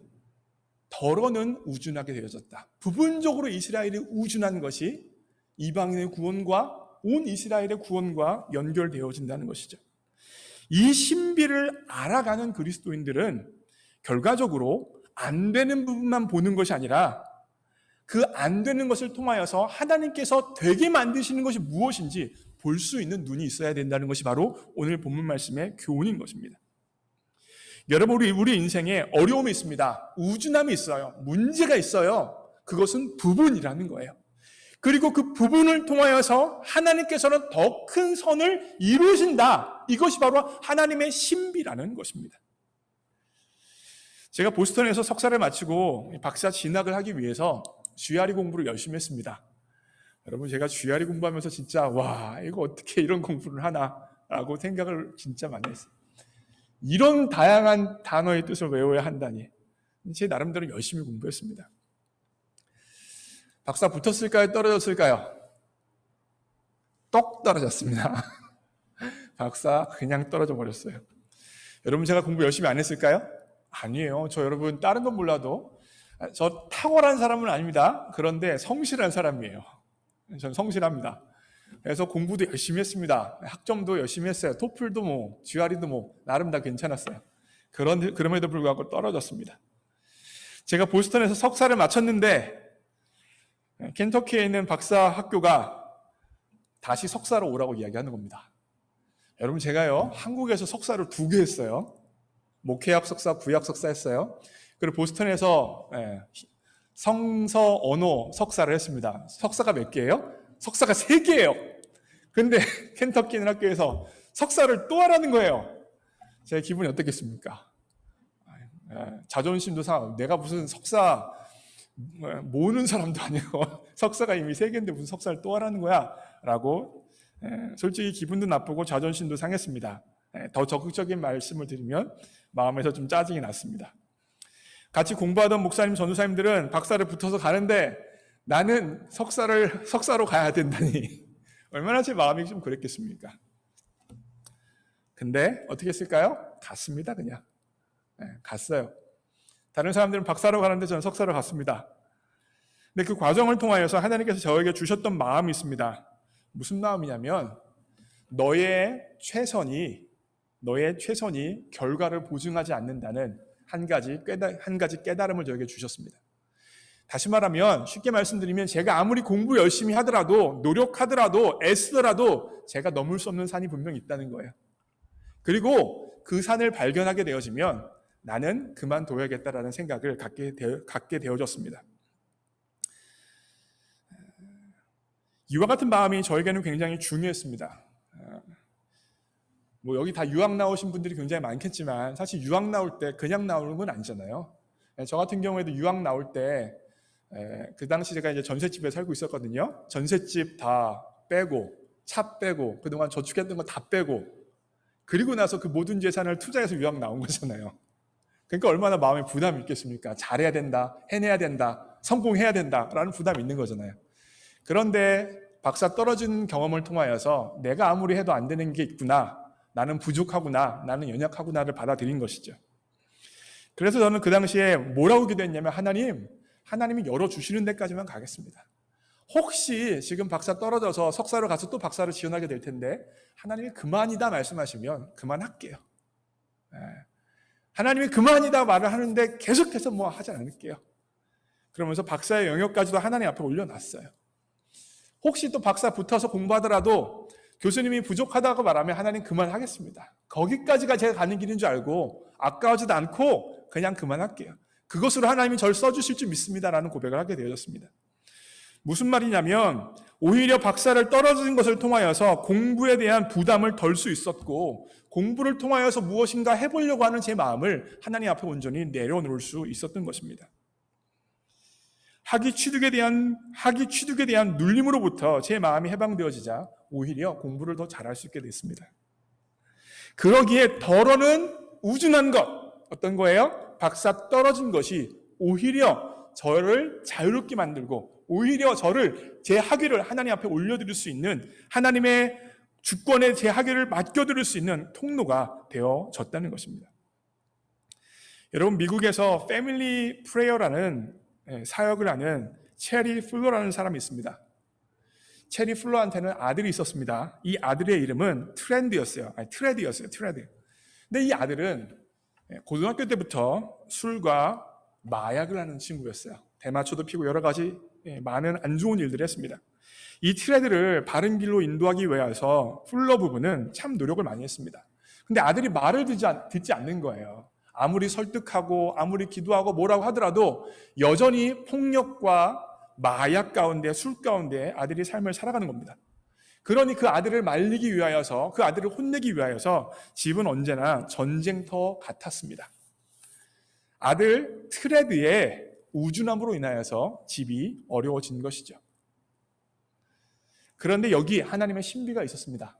우둔하게 되어졌다. 부분적으로 이스라엘이 우둔한 것이 이방인의 구원과 온 이스라엘의 구원과 연결되어진다는 것이죠. 이 신비를 알아가는 그리스도인들은 결과적으로 안 되는 부분만 보는 것이 아니라 그 안 되는 것을 통하여서 하나님께서 되게 만드시는 것이 무엇인지 볼 수 있는 눈이 있어야 된다는 것이 바로 오늘 본문 말씀의 교훈인 것입니다. 여러분, 우리 인생에 어려움이 있습니다. 우준함이 있어요. 문제가 있어요. 그것은 부분이라는 거예요. 그리고 그 부분을 통하여서 하나님께서는 더 큰 선을 이루신다. 이것이 바로 하나님의 신비라는 것입니다. 제가 보스턴에서 석사를 마치고 박사 진학을 하기 위해서 GRE 공부를 열심히 했습니다. 여러분, 제가 GRE 공부하면서 진짜 와, 이거 어떻게 이런 공부를 하나라고 생각을 진짜 많이 했어요. 이런 다양한 단어의 뜻을 외워야 한다니. 제 나름대로 열심히 공부했습니다. 박사 붙었을까요? 떨어졌을까요? 똑 떨어졌습니다. 박사 그냥 떨어져 버렸어요. 여러분, 제가 공부 열심히 안 했을까요? 아니에요. 저 여러분 다른 건 몰라도 저 탁월한 사람은 아닙니다. 그런데 성실한 사람이에요. 전 성실합니다. 그래서 공부도 열심히 했습니다. 학점도 열심히 했어요. 토플도 뭐 GRE도 뭐 나름 다 괜찮았어요. 그럼에도 불구하고 떨어졌습니다. 제가 보스턴에서 석사를 마쳤는데 켄터키에 있는 박사 학교가 다시 석사로 오라고 이야기하는 겁니다. 여러분, 제가요 한국에서 석사를 2개 했어요. 목회학 석사, 구약 석사 했어요. 그리고 보스턴에서 성서 언어 석사를 했습니다. 석사가 몇 개예요? 석사가 3개예요. 근데 켄터키 있는 학교에서 석사를 또 하라는 거예요. 제 기분이 어떻겠습니까? 자존심도 상하고, 내가 무슨 석사 모으는 사람도 아니고 석사가 이미 3개인데 무슨 석사를 또 하라는 거야? 라고 솔직히 기분도 나쁘고 자존심도 상했습니다. 더 적극적인 말씀을 드리면 마음에서 좀 짜증이 났습니다. 같이 공부하던 목사님, 전도사님들은 박사를 붙어서 가는데 나는 석사로 가야 된다니 얼마나 제 마음이 좀 그랬겠습니까? 근데 어떻게 했을까요? 갔습니다. 그냥 갔어요. 다른 사람들은 박사로 가는데 저는 석사로 갔습니다. 근데 그 과정을 통하여서 하나님께서 저에게 주셨던 마음이 있습니다. 무슨 마음이냐면 너의 최선이 결과를 보증하지 않는다는 한 가지 깨달음을 저에게 주셨습니다. 다시 말하면, 쉽게 말씀드리면 제가 아무리 공부 열심히 하더라도, 노력하더라도, 애쓰더라도 제가 넘을 수 없는 산이 분명히 있다는 거예요. 그리고 그 산을 발견하게 되어지면 나는 그만둬야겠다라는 생각을 갖게 되어졌습니다. 이와 같은 마음이 저에게는 굉장히 중요했습니다. 뭐 여기 다 유학 나오신 분들이 굉장히 많겠지만 사실 유학 나올 때 그냥 나오는 건 아니잖아요. 저 같은 경우에도 유학 나올 때 그 당시 제가 이제 전셋집에 살고 있었거든요. 전셋집 다 빼고 차 빼고 그동안 저축했던 거 다 빼고 그리고 나서 그 모든 재산을 투자해서 유학 나온 거잖아요. 그러니까 얼마나 마음에 부담이 있겠습니까? 잘해야 된다, 해내야 된다, 성공해야 된다라는 부담이 있는 거잖아요. 그런데 박사 떨어진 경험을 통하여서 내가 아무리 해도 안 되는 게 있구나, 나는 부족하구나, 나는 연약하구나를 받아들인 것이죠. 그래서 저는 그 당시에 뭐라고 기도했냐면 하나님이 열어주시는 데까지만 가겠습니다. 혹시 지금 박사 떨어져서 석사로 가서 또 박사를 지원하게 될 텐데 하나님이 그만이다 말씀하시면 그만할게요. 하나님이 그만이다 말을 하는데 계속해서 뭐 하지 않을게요. 그러면서 박사의 영역까지도 하나님 앞에 올려놨어요. 혹시 또 박사 붙어서 공부하더라도 교수님이 부족하다고 말하면 하나님 그만하겠습니다. 거기까지가 제가 가는 길인 줄 알고 아까워지도 않고 그냥 그만할게요. 그것으로 하나님이 저를 써주실 줄 믿습니다라는 고백을 하게 되어졌습니다. 무슨 말이냐면 오히려 박사를 떨어진 것을 통하여서 공부에 대한 부담을 덜 수 있었고 공부를 통하여서 무엇인가 해보려고 하는 제 마음을 하나님 앞에 온전히 내려놓을 수 있었던 것입니다. 학위 취득에 대한 눌림으로부터 제 마음이 해방되어지자 오히려 공부를 더 잘할 수 있게 됐습니다. 그러기에 덜어는 우준한 것, 어떤 거예요? 박사 떨어진 것이 오히려 저를 자유롭게 만들고 오히려 저를 제 학위를 하나님 앞에 올려드릴 수 있는 하나님의 주권에 제 학위를 맡겨드릴 수 있는 통로가 되어졌다는 것입니다. 여러분, 미국에서 패밀리 프레이어라는 사역을 하는 체리 플러라는 사람이 있습니다. 체리 플러한테는 아들이 있었습니다. 이 아들의 이름은 트레드였어요. 근데 이 아들은 고등학교 때부터 술과 마약을 하는 친구였어요. 대마초도 피고 여러 가지 많은 안 좋은 일들을 했습니다. 이 트레드를 바른 길로 인도하기 위해서 풀러 부부는 참 노력을 많이 했습니다. 근데 아들이 말을 듣지 않는 거예요. 아무리 설득하고 아무리 기도하고 뭐라고 하더라도 여전히 폭력과 마약 가운데, 술 가운데 아들이 삶을 살아가는 겁니다. 그러니 그 아들을 말리기 위하여서, 그 아들을 혼내기 위하여서 집은 언제나 전쟁터 같았습니다. 아들 트레드의 우준함으로 인하여서 집이 어려워진 것이죠. 그런데 여기 하나님의 신비가 있었습니다.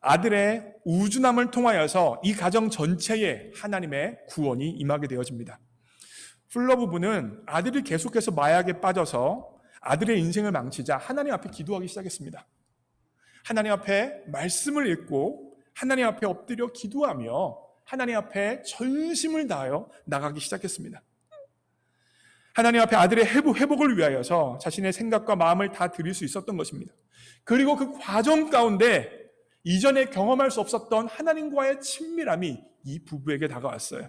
아들의 우준함을 통하여서 이 가정 전체에 하나님의 구원이 임하게 되어집니다. 풀러 부부는 아들이 계속해서 마약에 빠져서 아들의 인생을 망치자 하나님 앞에 기도하기 시작했습니다. 하나님 앞에 말씀을 읽고 하나님 앞에 엎드려 기도하며 하나님 앞에 전심을 다하여 나가기 시작했습니다. 하나님 앞에 아들의 회복을 위하여서 자신의 생각과 마음을 다 드릴 수 있었던 것입니다. 그리고 그 과정 가운데 이전에 경험할 수 없었던 하나님과의 친밀함이 이 부부에게 다가왔어요.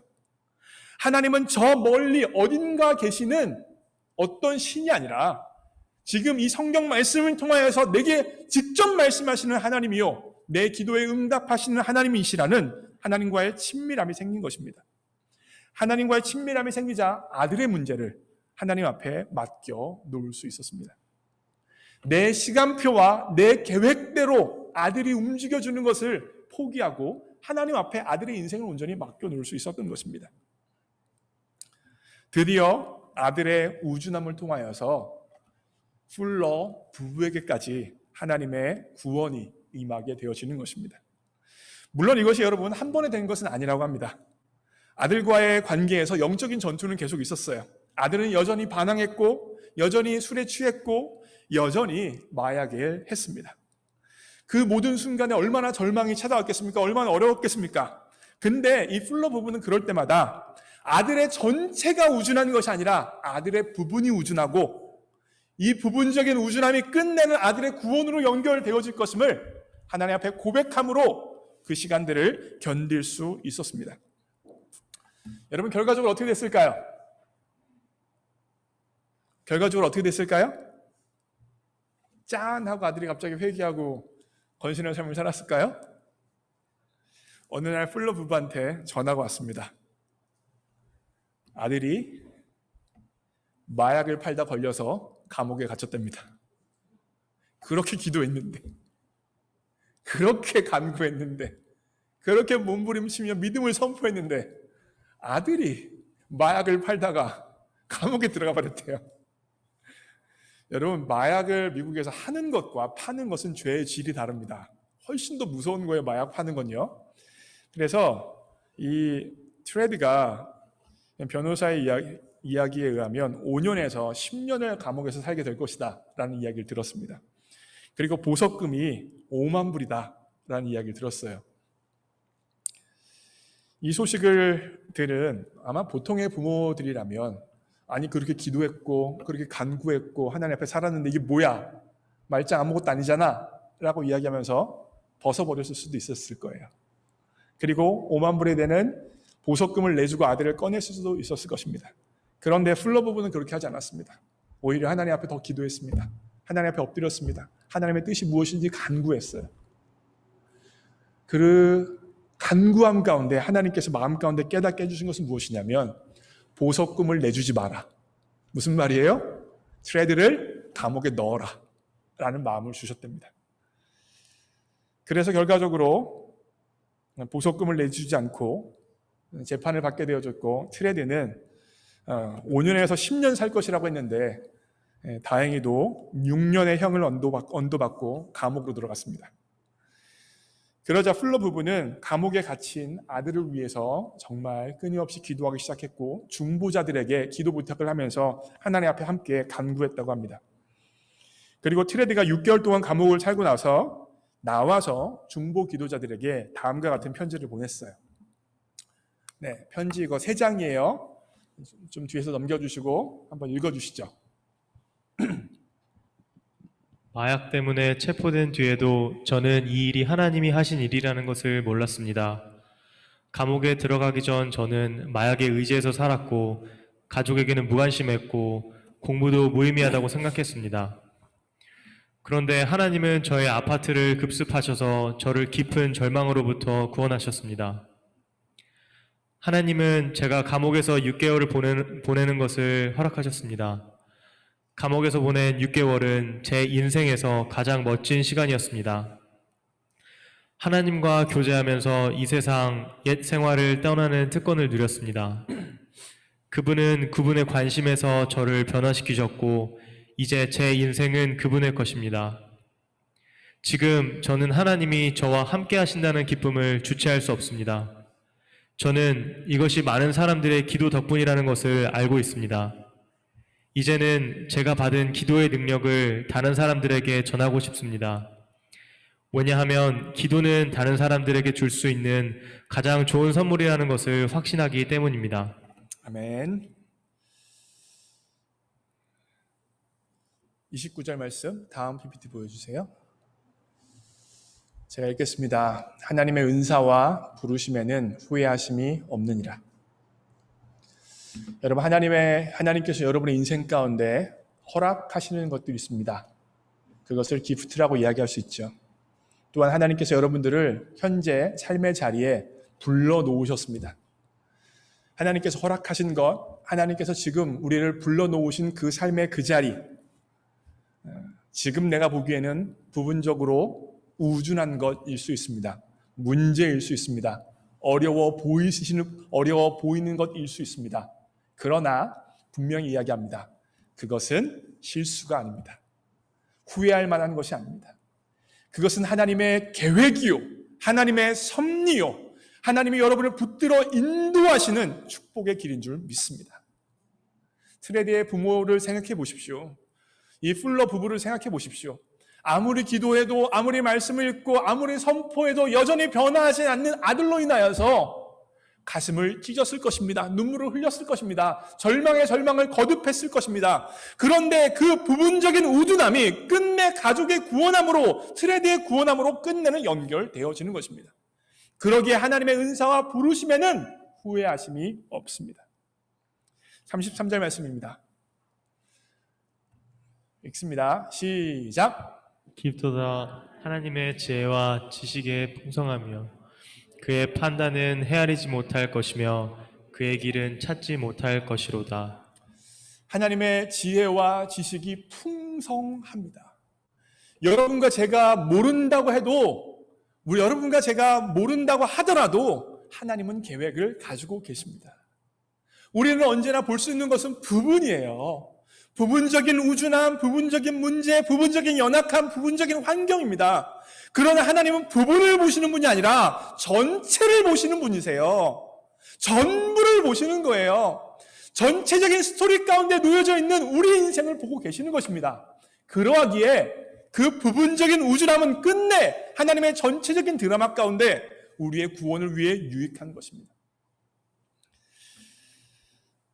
하나님은 저 멀리 어딘가 계시는 어떤 신이 아니라 지금 이 성경 말씀을 통하여서 내게 직접 말씀하시는 하나님이요, 내 기도에 응답하시는 하나님이시라는 하나님과의 친밀함이 생긴 것입니다. 하나님과의 친밀함이 생기자 아들의 문제를 하나님 앞에 맡겨 놓을 수 있었습니다. 내 시간표와 내 계획대로 아들이 움직여주는 것을 포기하고 하나님 앞에 아들의 인생을 온전히 맡겨 놓을 수 있었던 것입니다. 드디어 아들의 우준함을 통하여서 풀러 부부에게까지 하나님의 구원이 임하게 되어지는 것입니다. 물론 이것이 여러분 한 번에 된 것은 아니라고 합니다. 아들과의 관계에서 영적인 전투는 계속 있었어요. 아들은 여전히 반항했고 여전히 술에 취했고 여전히 마약을 했습니다. 그 모든 순간에 얼마나 절망이 찾아왔겠습니까? 얼마나 어려웠겠습니까? 근데 이 풀러 부부는 그럴 때마다 아들의 전체가 우준한 것이 아니라 아들의 부분이 우준하고 이 부분적인 우준함이 끝내는 아들의 구원으로 연결되어질 것임을 하나님 앞에 고백함으로 그 시간들을 견딜 수 있었습니다. 여러분, 결과적으로 어떻게 됐을까요? 결과적으로 어떻게 됐을까요? 짠 하고 아들이 갑자기 회개하고 건신한 삶을 살았을까요? 어느 날 풀러 부부한테 전화가 왔습니다. 아들이 마약을 팔다 걸려서 감옥에 갇혔답니다. 그렇게 기도했는데, 그렇게 간구했는데, 그렇게 몸부림치며 믿음을 선포했는데 아들이 마약을 팔다가 감옥에 들어가 버렸대요. 여러분, 마약을 미국에서 하는 것과 파는 것은 죄의 질이 다릅니다. 훨씬 더 무서운 거예요, 마약 파는 건요. 그래서 이 트레드가 변호사의 이야기에 의하면 5년에서 10년을 감옥에서 살게 될 것이다 라는 이야기를 들었습니다. 그리고 보석금이 5만 불이다 라는 이야기를 들었어요. 이 소식을 들은 아마 보통의 부모들이라면, 아니 그렇게 기도했고 그렇게 간구했고 하나님 앞에 살았는데 이게 뭐야, 말짱 아무것도 아니잖아 라고 이야기하면서 벗어버렸을 수도 있었을 거예요. 그리고 5만 불에 되는 보석금을 내주고 아들을 꺼냈을 수도 있었을 것입니다. 그런데 풀러 부부는 그렇게 하지 않았습니다. 오히려 하나님 앞에 더 기도했습니다. 하나님 앞에 엎드렸습니다. 하나님의 뜻이 무엇인지 간구했어요. 그 간구함 가운데 하나님께서 마음 가운데 깨닫게 해주신 것은 무엇이냐면, 보석금을 내주지 마라. 무슨 말이에요? 트레드를 감옥에 넣어라 라는 마음을 주셨답니다. 그래서 결과적으로 보석금을 내주지 않고 재판을 받게 되어졌고, 트레드는 5년에서 10년 살 것이라고 했는데 다행히도 6년의 형을 언도받고 감옥으로 들어갔습니다. 그러자 풀러 부부는 감옥에 갇힌 아들을 위해서 정말 끊임없이 기도하기 시작했고, 중보자들에게 기도 부탁을 하면서 하나님 앞에 함께 간구했다고 합니다. 그리고 트레드가 6개월 동안 감옥을 살고 나와서 중보 기도자들에게 다음과 같은 편지를 보냈어요. 네, 편지 이거 3장이에요. 좀 뒤에서 넘겨주시고 한번 읽어주시죠. 마약 때문에 체포된 뒤에도 저는 이 일이 하나님이 하신 일이라는 것을 몰랐습니다. 감옥에 들어가기 전 저는 마약에 의지해서 살았고 가족에게는 무관심했고 공부도 무의미하다고 생각했습니다. 그런데 하나님은 저의 아파트를 급습하셔서 저를 깊은 절망으로부터 구원하셨습니다. 하나님은 제가 감옥에서 6개월을 보내는 것을 허락하셨습니다. 감옥에서 보낸 6개월은 제 인생에서 가장 멋진 시간이었습니다. 하나님과 교제하면서 이 세상 옛 생활을 떠나는 특권을 누렸습니다. 그분은 그분의 관심에서 저를 변화시키셨고 이제 제 인생은 그분의 것입니다. 지금 저는 하나님이 저와 함께 하신다는 기쁨을 주체할 수 없습니다. 저는 이것이 많은 사람들의 기도 덕분이라는 것을 알고 있습니다. 이제는 제가 받은 기도의 능력을 다른 사람들에게 전하고 싶습니다. 왜냐하면 기도는 다른 사람들에게 줄 수 있는 가장 좋은 선물이라는 것을 확신하기 때문입니다. 아멘. 29절 말씀 다음 PPT 보여주세요. 제가 읽겠습니다. 하나님의 은사와 부르심에는 후회하심이 없느니라. 여러분, 하나님께서 여러분의 인생 가운데 허락하시는 것들이 있습니다. 그것을 기프트라고 이야기할 수 있죠. 또한 하나님께서 여러분들을 현재 삶의 자리에 불러놓으셨습니다. 하나님께서 허락하신 것, 하나님께서 지금 우리를 불러놓으신 그 삶의 그 자리, 지금 내가 보기에는 부분적으로 우준한 것일 수 있습니다. 문제일 수 있습니다. 어려워 보이는 것일 수 있습니다. 그러나 분명히 이야기합니다. 그것은 실수가 아닙니다. 후회할 만한 것이 아닙니다. 그것은 하나님의 계획이요, 하나님의 섭리요, 하나님이 여러분을 붙들어 인도하시는 축복의 길인 줄 믿습니다. 트레디의 부모를 생각해 보십시오. 이 풀러 부부를 생각해 보십시오. 아무리 기도해도, 아무리 말씀을 읽고, 아무리 선포해도 여전히 변화하지 않는 아들로 인하여서 가슴을 찢었을 것입니다. 눈물을 흘렸을 것입니다. 절망의 절망을 거듭했을 것입니다. 그런데 그 부분적인 우둔함이 끝내 가족의 구원함으로, 트레디의 구원함으로 끝내는 연결되어지는 것입니다. 그러기에 하나님의 은사와 부르심에는 후회하심이 없습니다. 33절 말씀입니다. 읽습니다. 시작. 깊도다 하나님의 지혜와 지식의 풍성하며 그의 판단은 헤아리지 못할 것이며 그의 길은 찾지 못할 것이로다. 하나님의 지혜와 지식이 풍성합니다. 여러분과 제가 모른다고 해도, 여러분과 제가 모른다고 하더라도 하나님은 계획을 가지고 계십니다. 우리는 언제나 볼 수 있는 것은 부분이에요. 부분적인 우준함, 부분적인 문제, 부분적인 연약함, 부분적인 환경입니다. 그러나 하나님은 부분을 보시는 분이 아니라 전체를 보시는 분이세요. 전부를 보시는 거예요. 전체적인 스토리 가운데 놓여져 있는 우리 인생을 보고 계시는 것입니다. 그러하기에 그 부분적인 우준함은 끝내 하나님의 전체적인 드라마 가운데 우리의 구원을 위해 유익한 것입니다.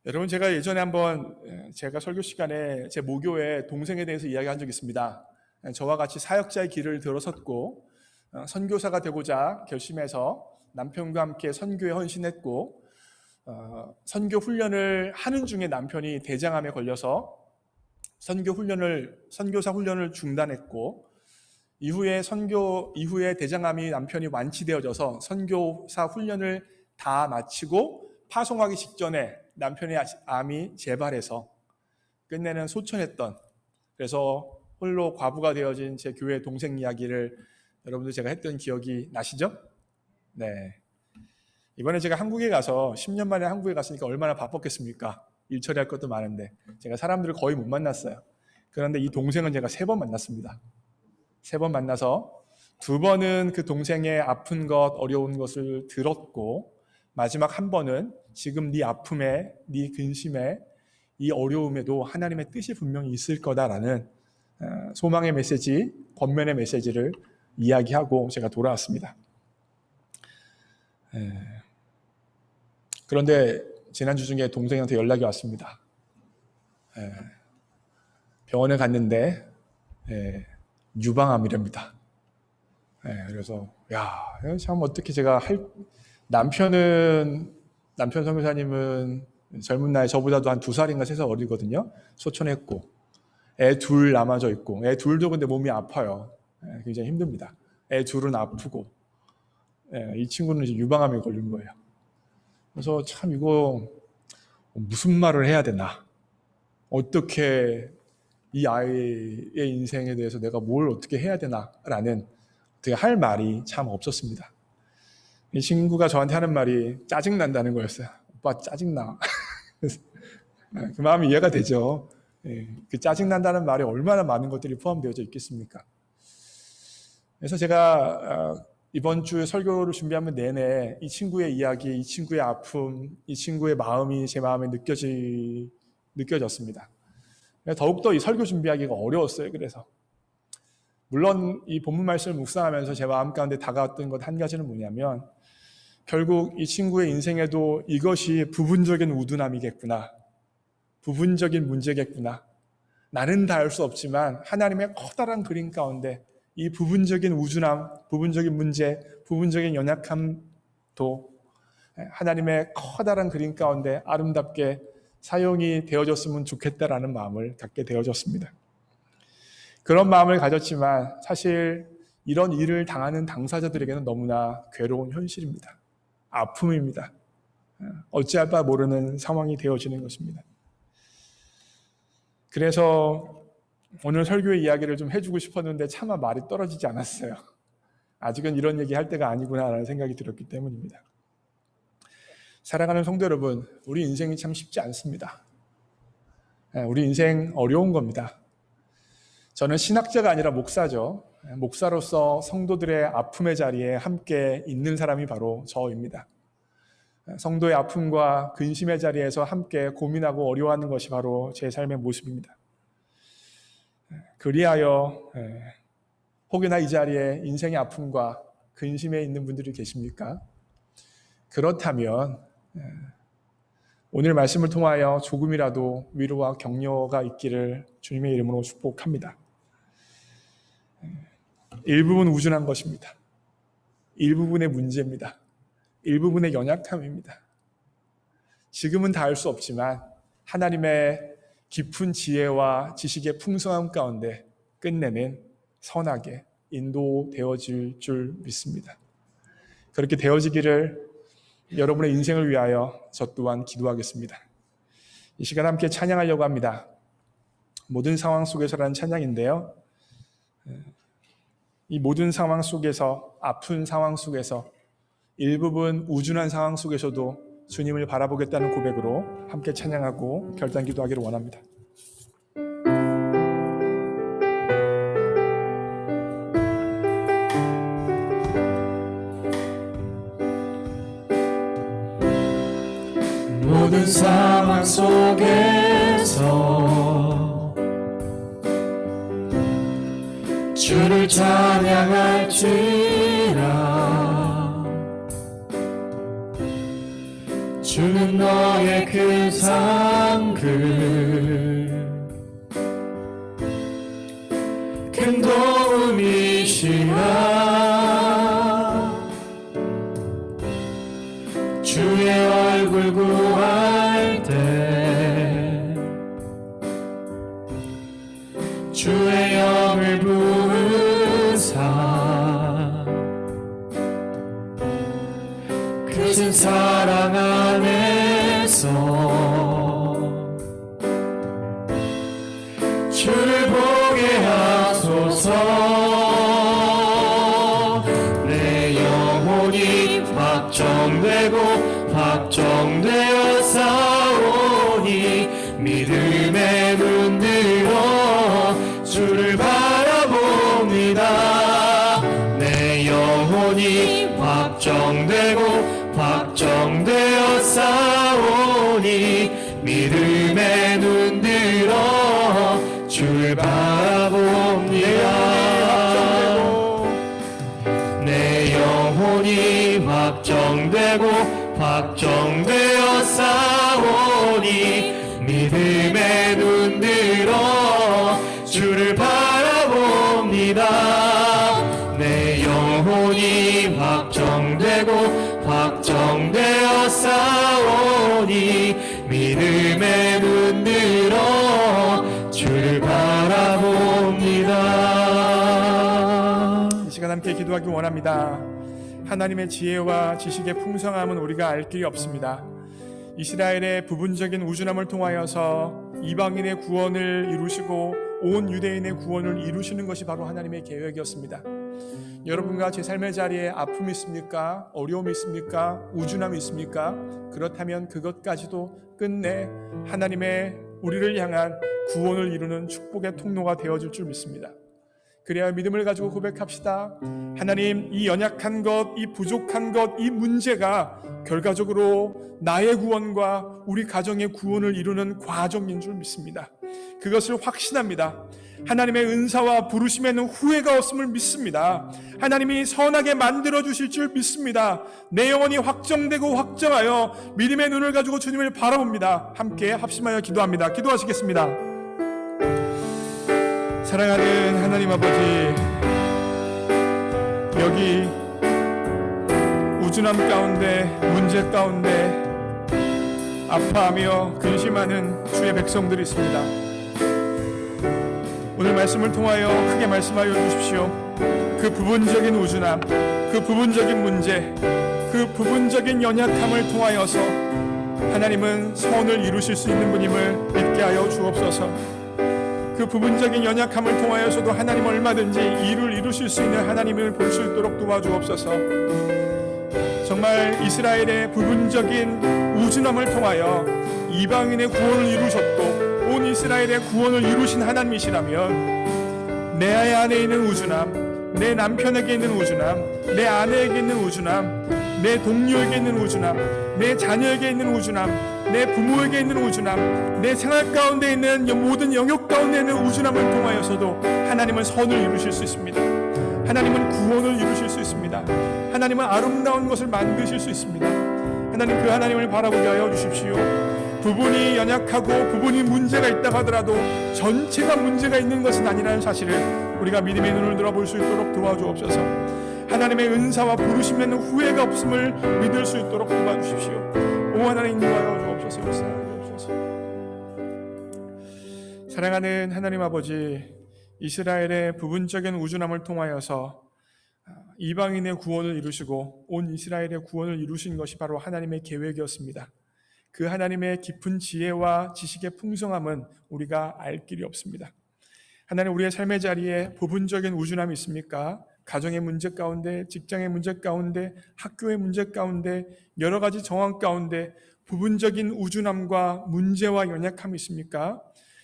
여러분, 제가 예전에 한번 제가 설교 시간에 제 모교의 동생에 대해서 이야기한 적이 있습니다. 저와 같이 사역자의 길을 들어섰고 선교사가 되고자 결심해서 남편과 함께 선교에 헌신했고, 선교 훈련을 하는 중에 남편이 대장암에 걸려서 선교사 훈련을 중단했고, 이후에 대장암이 남편이 완치되어져서 선교사 훈련을 다 마치고 파송하기 직전에 남편의 암이 재발해서 끝내는 소천했던, 그래서 홀로 과부가 되어진 제 교회 동생 이야기를 여러분들 제가 했던 기억이 나시죠? 네. 이번에 제가 한국에 가서 10년 만에 한국에 갔으니까 얼마나 바빴겠습니까? 일 처리할 것도 많은데 제가 사람들을 거의 못 만났어요. 그런데 이 동생은 제가 3번 만났습니다. 3번 만나서 2번은 그 동생의 아픈 것, 어려운 것을 들었고, 마지막 한 번은 지금 네 아픔에, 네 근심에, 이 어려움에도 하나님의 뜻이 분명히 있을 거다라는 소망의 메시지, 권면의 메시지를 이야기하고 제가 돌아왔습니다. 그런데 지난주 중에 동생한테 연락이 왔습니다. 병원에 갔는데 유방암이랍니다. 그래서 참 어떻게 제가 남편 선교사님은 젊은 나이 저보다도 한 2살인가 3살 어리거든요. 소천했고 애 둘 남아져 있고 애 둘도 근데 몸이 아파요. 굉장히 힘듭니다. 애 둘은 아프고 이 친구는 이제 유방암에 걸린 거예요. 그래서 참 이거 무슨 말을 해야 되나, 어떻게 이 아이의 인생에 대해서 내가 뭘 어떻게 해야 되나라는 어떻게 할 말이 참 없었습니다. 이 친구가 저한테 하는 말이 짜증난다는 거였어요. 오빠 짜증나. 그 마음이 이해가 되죠. 그 짜증난다는 말에 얼마나 많은 것들이 포함되어져 있겠습니까? 그래서 제가 이번 주 설교를 준비하면 내내 이 친구의 이야기, 이 친구의 아픔, 이 친구의 마음이 제 마음에 느껴졌습니다. 더욱더 이 설교 준비하기가 어려웠어요. 그래서 물론 이 본문 말씀을 묵상하면서 제 마음 가운데 다가왔던 것 한 가지는 뭐냐면, 결국 이 친구의 인생에도 이것이 부분적인 우둔함이겠구나, 부분적인 문제겠구나, 나는 다 알 수 없지만 하나님의 커다란 그림 가운데 이 부분적인 우둔함, 부분적인 문제, 부분적인 연약함도 하나님의 커다란 그림 가운데 아름답게 사용이 되어졌으면 좋겠다라는 마음을 갖게 되어졌습니다. 그런 마음을 가졌지만 사실 이런 일을 당하는 당사자들에게는 너무나 괴로운 현실입니다. 아픔입니다. 어찌할 바 모르는 상황이 되어지는 것입니다. 그래서 오늘 설교의 이야기를 좀 해주고 싶었는데 차마 말이 떨어지지 않았어요. 아직은 이런 얘기 할 때가 아니구나라는 생각이 들었기 때문입니다. 사랑하는 성도 여러분, 우리 인생이 참 쉽지 않습니다. 우리 인생 어려운 겁니다. 저는 신학자가 아니라 목사죠. 목사로서 성도들의 아픔의 자리에 함께 있는 사람이 바로 저입니다. 성도의 아픔과 근심의 자리에서 함께 고민하고 어려워하는 것이 바로 제 삶의 모습입니다. 그리하여 혹여나 이 자리에 인생의 아픔과 근심에 있는 분들이 계십니까? 그렇다면 오늘 말씀을 통하여 조금이라도 위로와 격려가 있기를 주님의 이름으로 축복합니다. 일부분 우준한 것입니다. 일부분의 문제입니다. 일부분의 연약함입니다. 지금은 다 알 수 없지만 하나님의 깊은 지혜와 지식의 풍성함 가운데 끝내는 선하게 인도되어질 줄 믿습니다. 그렇게 되어지기를 여러분의 인생을 위하여 저 또한 기도하겠습니다. 이 시간 함께 찬양하려고 합니다. 모든 상황 속에서라는 찬양인데요, 이 모든 상황 속에서, 아픈 상황 속에서, 일부분 우준한 상황 속에서도 주님을 바라보겠다는 고백으로 함께 찬양하고 결단 기도하기를 원합니다. 모든 상황 속에서 주를 찬양할지라. 주는 너의 그 상급 큰 도움이시라. 주의 얼굴 구할 때 주의 영을 부으사 크신 사랑 안에서 주를 보게 하소서. 내 영혼이 확정되고 확정되어 싸우니 믿음의 눈 들어 주를 바라봅니다. 내 영혼이 확정되고 확정되어 싸우니 믿음의 눈 들어 주를 바라봅니다. 내 영혼이 확정되고 확정되어 싸우니 믿음의 눈 들어 주를 바라봅니다. 내 영혼이 확정되고 확정 함께 기도하기 원합니다. 하나님의 지혜와 지식의 풍성함은 우리가 알 길이 없습니다. 이스라엘의 부분적인 우준함을 통하여서 이방인의 구원을 이루시고 온 유대인의 구원을 이루시는 것이 바로 하나님의 계획이었습니다. 여러분과 제 삶의 자리에 아픔이 있습니까? 어려움이 있습니까? 우준함이 있습니까? 그렇다면 그것까지도 끝내 하나님의 우리를 향한 구원을 이루는 축복의 통로가 되어줄 줄 믿습니다. 그래야 믿음을 가지고 고백합시다. 하나님, 이 연약한 것, 이 부족한 것, 이 문제가 결과적으로 나의 구원과 우리 가정의 구원을 이루는 과정인 줄 믿습니다. 그것을 확신합니다. 하나님의 은사와 부르심에는 후회가 없음을 믿습니다. 하나님이 선하게 만들어주실 줄 믿습니다. 내 영혼이 확정되고 확정하여 믿음의 눈을 가지고 주님을 바라봅니다. 함께 합심하여 기도합니다. 기도하시겠습니다. 사랑하는 하나님 아버지, 여기 우준함 가운데, 문제 가운데 아파하며 근심하는 주의 백성들이 있습니다. 오늘 말씀을 통하여 크게 말씀하여 주십시오. 그 부분적인 우준함, 그 부분적인 문제, 그 부분적인 연약함을 통하여서 하나님은 선을 이루실 수 있는 분임을 믿게 하여 주옵소서. 그 부분적인 연약함을 통하여서도 하나님 얼마든지 일을 이루실 수 있는 하나님을 볼 수 있도록 도와주옵소서. 정말 이스라엘의 부분적인 우준함을 통하여 이방인의 구원을 이루셨고 온 이스라엘의 구원을 이루신 하나님이시라면 내 아이 안에 있는 우준함, 내 남편에게 있는 우준함, 내 아내에게 있는 우준함, 내 동료에게 있는 우준함, 내 자녀에게 있는 우준함, 내 부모에게 있는 우준함, 내 생활 가운데 있는 모든 영역 가운데 있는 우준함을 통하여서도 하나님은 선을 이루실 수 있습니다. 하나님은 구원을 이루실 수 있습니다. 하나님은 아름다운 것을 만드실 수 있습니다. 하나님, 그 하나님을 바라보게 하여 주십시오. 부분이 연약하고 부분이 문제가 있다고 하더라도 전체가 문제가 있는 것은 아니라는 사실을 우리가 믿음의 눈을 들어볼 수 있도록 도와주옵소서. 하나님의 은사와 부르심에는 후회가 없음을 믿을 수 있도록 도와주십시오. 오 하나님, 인도하여 주옵소서. 역사하여 주옵소서. 사랑하는 하나님 아버지, 이스라엘의 부분적인 우준함을 통하여서 이방인의 구원을 이루시고 온 이스라엘의 구원을 이루신 것이 바로 하나님의 계획이었습니다. 그 하나님의 깊은 지혜와 지식의 풍성함은 우리가 알 길이 없습니다. 하나님, 우리의 삶의 자리에 부분적인 우준함이 있습니까? 가정의 문제 가운데, 직장의 문제 가운데, 학교의 문제 가운데, 여러 가지 정황 가운데 부분적인 우준함과 문제와 연약함이 있습니까?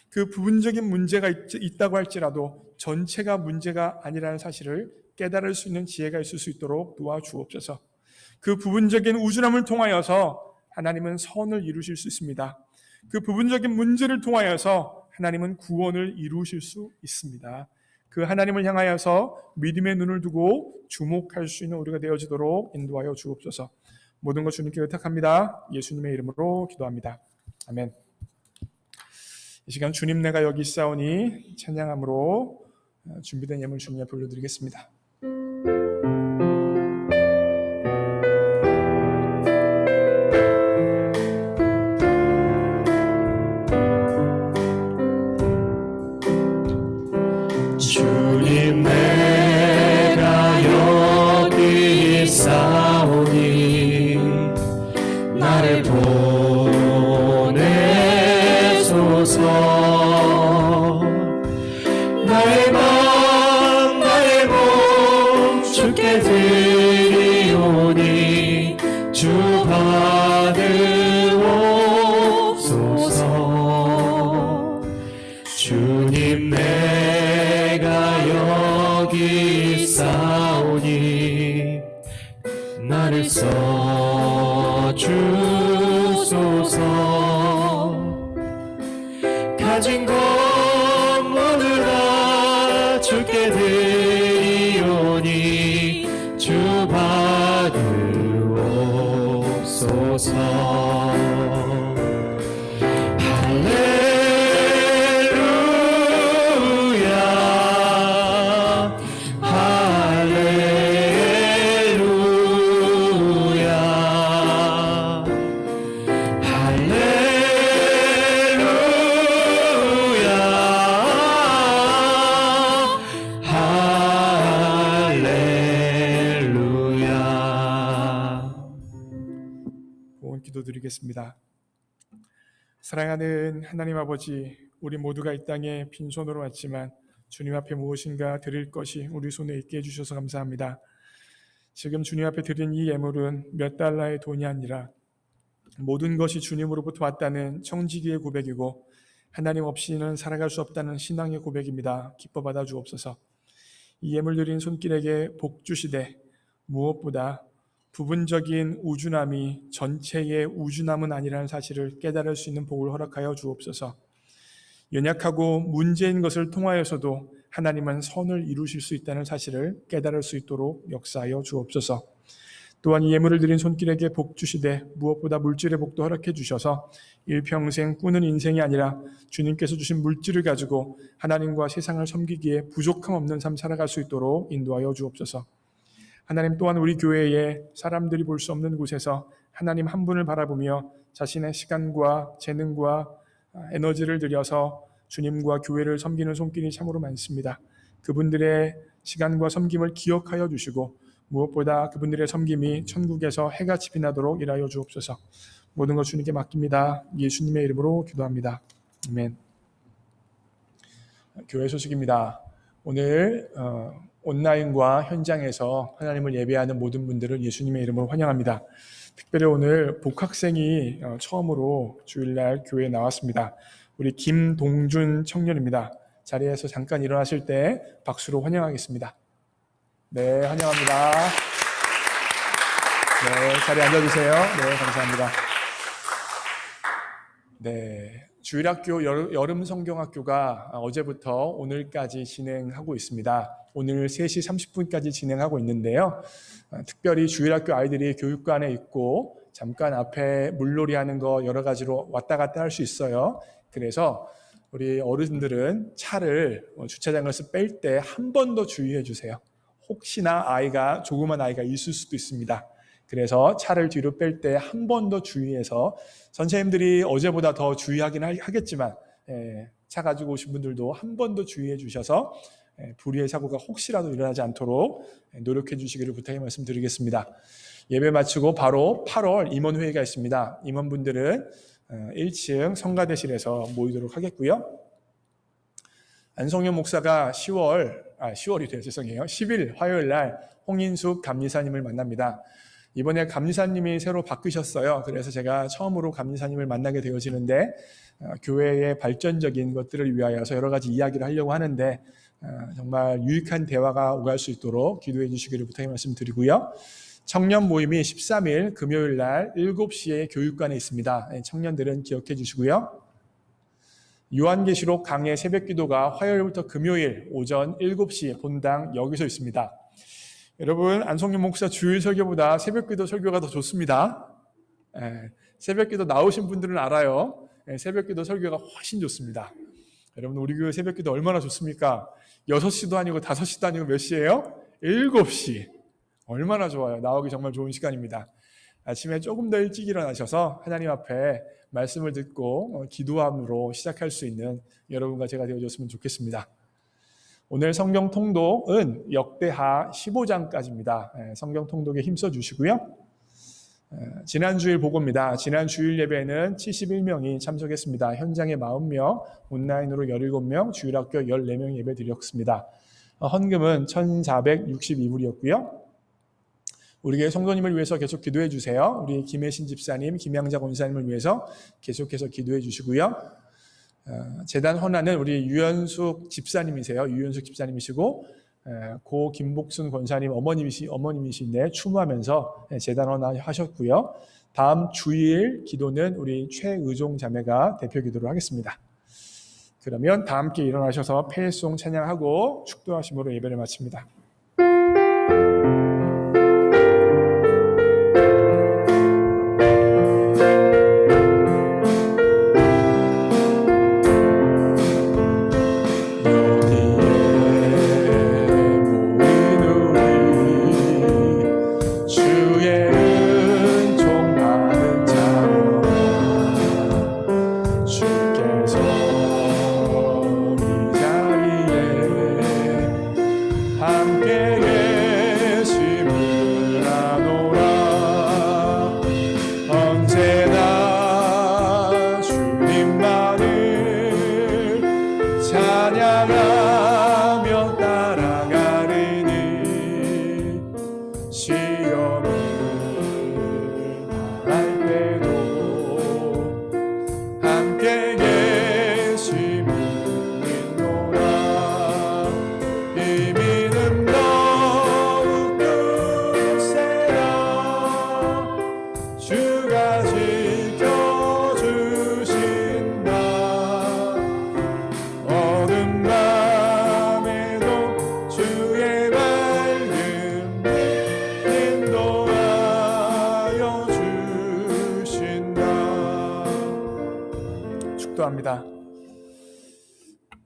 그 부분적인 문제가 있다고 할지라도 전체가 문제가 아니라는 사실을 깨달을 수 있는 지혜가 있을 수 있도록 도와주옵소서. 그 부분적인 우준함을 통하여서 하나님은 선을 이루실 수 있습니다. 그 부분적인 문제를 통하여서 하나님은 구원을 이루실 수 있습니다. 그 하나님을 향하여서 믿음의 눈을 두고 주목할 수 있는 우리가 되어지도록 인도하여 주옵소서. 모든 것 주님께 의탁합니다. 예수님의 이름으로 기도합니다. 아멘. 이 시간 주님 내가 여기 있사오니 찬양함으로 준비된 예물 주님 앞에 올려드리겠습니다. 주님 내가 여기 있사오니 나를 보내소서. 나의 맘 나의 몸 주께 드리오니 주 받으옵소서. 주님 내가 여기 있사오니 나를 써주소서. 가진 것 모두 다 주께 드리오니 주 받으옵소서. 할렐루야 기도하겠습니다. 사랑하는 하나님 아버지, 우리 모두가 이 땅에 빈손으로 왔지만 주님 앞에 무엇인가 드릴 것이 우리 손에 있게 해주셔서 감사합니다. 지금 주님 앞에 드린 이 예물은 몇 달러의 돈이 아니라 모든 것이 주님으로부터 왔다는 청지기의 고백이고 하나님 없이는 살아갈 수 없다는 신앙의 고백입니다. 기뻐 받아 주옵소서. 이 예물 드린 손길에게 복 주시되 무엇보다 부분적인 우주남이 전체의 우주남은 아니라는 사실을 깨달을 수 있는 복을 허락하여 주옵소서. 연약하고 문제인 것을 통하여서도 하나님은 선을 이루실 수 있다는 사실을 깨달을 수 있도록 역사하여 주옵소서. 또한 이 예물을 드린 손길에게 복 주시되 무엇보다 물질의 복도 허락해 주셔서 일평생 꾸는 인생이 아니라 주님께서 주신 물질을 가지고 하나님과 세상을 섬기기에 부족함 없는 삶 살아갈 수 있도록 인도하여 주옵소서. 하나님 또한 우리 교회에 사람들이 볼 수 없는 곳에서 하나님 한 분을 바라보며 자신의 시간과 재능과 에너지를 들여서 주님과 교회를 섬기는 손길이 참으로 많습니다. 그분들의 시간과 섬김을 기억하여 주시고 무엇보다 그분들의 섬김이 천국에서 해같이 빛나도록 일하여 주옵소서. 모든 것 주님께 맡깁니다. 예수님의 이름으로 기도합니다. 아멘. 교회 소식입니다. 오늘 온라인과 현장에서 하나님을 예배하는 모든 분들을 예수님의 이름으로 환영합니다. 특별히 오늘 복학생이 처음으로 주일날 교회에 나왔습니다. 우리 김동준 청년입니다. 자리에서 잠깐 일어나실 때 박수로 환영하겠습니다. 네, 환영합니다. 네, 자리에 앉아주세요. 네, 감사합니다. 네, 주일학교 여름 성경학교가 어제부터 오늘까지 진행하고 있습니다. 오늘 3시 30분까지 진행하고 있는데요. 특별히 주일학교 아이들이 교육관에 있고 잠깐 앞에 물놀이 하는 거 여러 가지로 왔다 갔다 할 수 있어요. 그래서 우리 어른들은 차를 주차장에서 뺄 때 한 번 더 주의해 주세요. 혹시나 조그만 아이가 있을 수도 있습니다. 그래서 차를 뒤로 뺄 때 한 번 더 주의해서 선생님들이 어제보다 더 주의하긴 하겠지만 차 가지고 오신 분들도 한 번 더 주의해 주셔서 불의의 사고가 혹시라도 일어나지 않도록 노력해 주시기를 부탁의 말씀드리겠습니다. 예배 마치고 바로 8월 임원회의가 있습니다. 임원분들은 1층 성가대실에서 모이도록 하겠고요. 안성현 목사가 10일 화요일 날 홍인숙 감리사님을 만납니다. 이번에 감리사님이 새로 바뀌셨어요. 그래서 제가 처음으로 감리사님을 만나게 되어지는데 교회의 발전적인 것들을 위하여서 여러 가지 이야기를 하려고 하는데 정말 유익한 대화가 오갈 수 있도록 기도해 주시기를 부탁의 말씀드리고요. 청년 모임이 13일 금요일 날 7시에 교육관에 있습니다. 청년들은 기억해 주시고요. 요한계시록 강해 새벽기도가 화요일부터 금요일 오전 7시 본당 여기서 있습니다. 여러분, 안성윤 목사 주일 설교보다 새벽기도 설교가 더 좋습니다. 새벽기도 나오신 분들은 알아요. 새벽기도 설교가 훨씬 좋습니다. 여러분, 우리 교회 새벽기도 얼마나 좋습니까? 6시도 아니고 5시도 아니고 몇 시예요? 7시. 얼마나 좋아요. 나오기 정말 좋은 시간입니다. 아침에 조금 더 일찍 일어나셔서 하나님 앞에 말씀을 듣고 기도함으로 시작할 수 있는 여러분과 제가 되어줬으면 좋겠습니다. 오늘 성경 통독은 역대하 15장까지입니다. 성경 통독에 힘써 주시고요. 지난 주일 보고입니다. 지난 주일 예배는 71명이 참석했습니다. 현장에 40명, 온라인으로 17명, 주일학교 14명 예배 드렸습니다. 헌금은 1,462불이었고요. 우리 교회 성도님을 위해서 계속 기도해 주세요. 우리 김혜신 집사님, 김양자 권사님을 위해서 계속해서 기도해 주시고요. 재단 헌화는 우리 유연숙 집사님이세요. 유연숙 집사님이시고 고 김복순 권사님 어머님이신데 추모하면서 재단 헌화하셨고요. 다음 주일 기도는 우리 최의종 자매가 대표 기도를 하겠습니다. 그러면 다 함께 일어나셔서 패송 찬양하고 축도하심으로 예배를 마칩니다. 함께 찬양하며 따라가리니 시험을 당할 때도 함께 계심을 믿노라. 이 믿음 더욱 굳세라. 주가 지켜주신다. 어둠 밤에도 주의 밝음 인도하여 주신다. 축도합니다.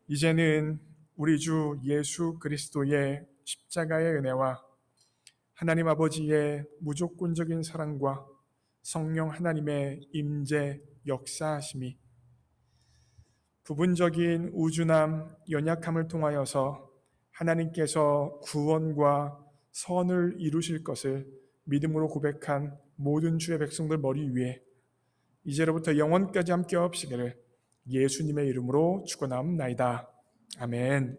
이제는 우리 주 예수 그리스도의 십자가의 은혜와 하나님 아버지의 무조건적인 사랑과 성령 하나님의 임재 역사하심이 부분적인 우준함 연약함을 통하여서 하나님께서 구원과 선을 이루실 것을 믿음으로 고백한 모든 주의 백성들 머리 위에 이제로부터 영원까지 함께 하시기를 예수님의 이름으로 축원하옵나이다. 아멘.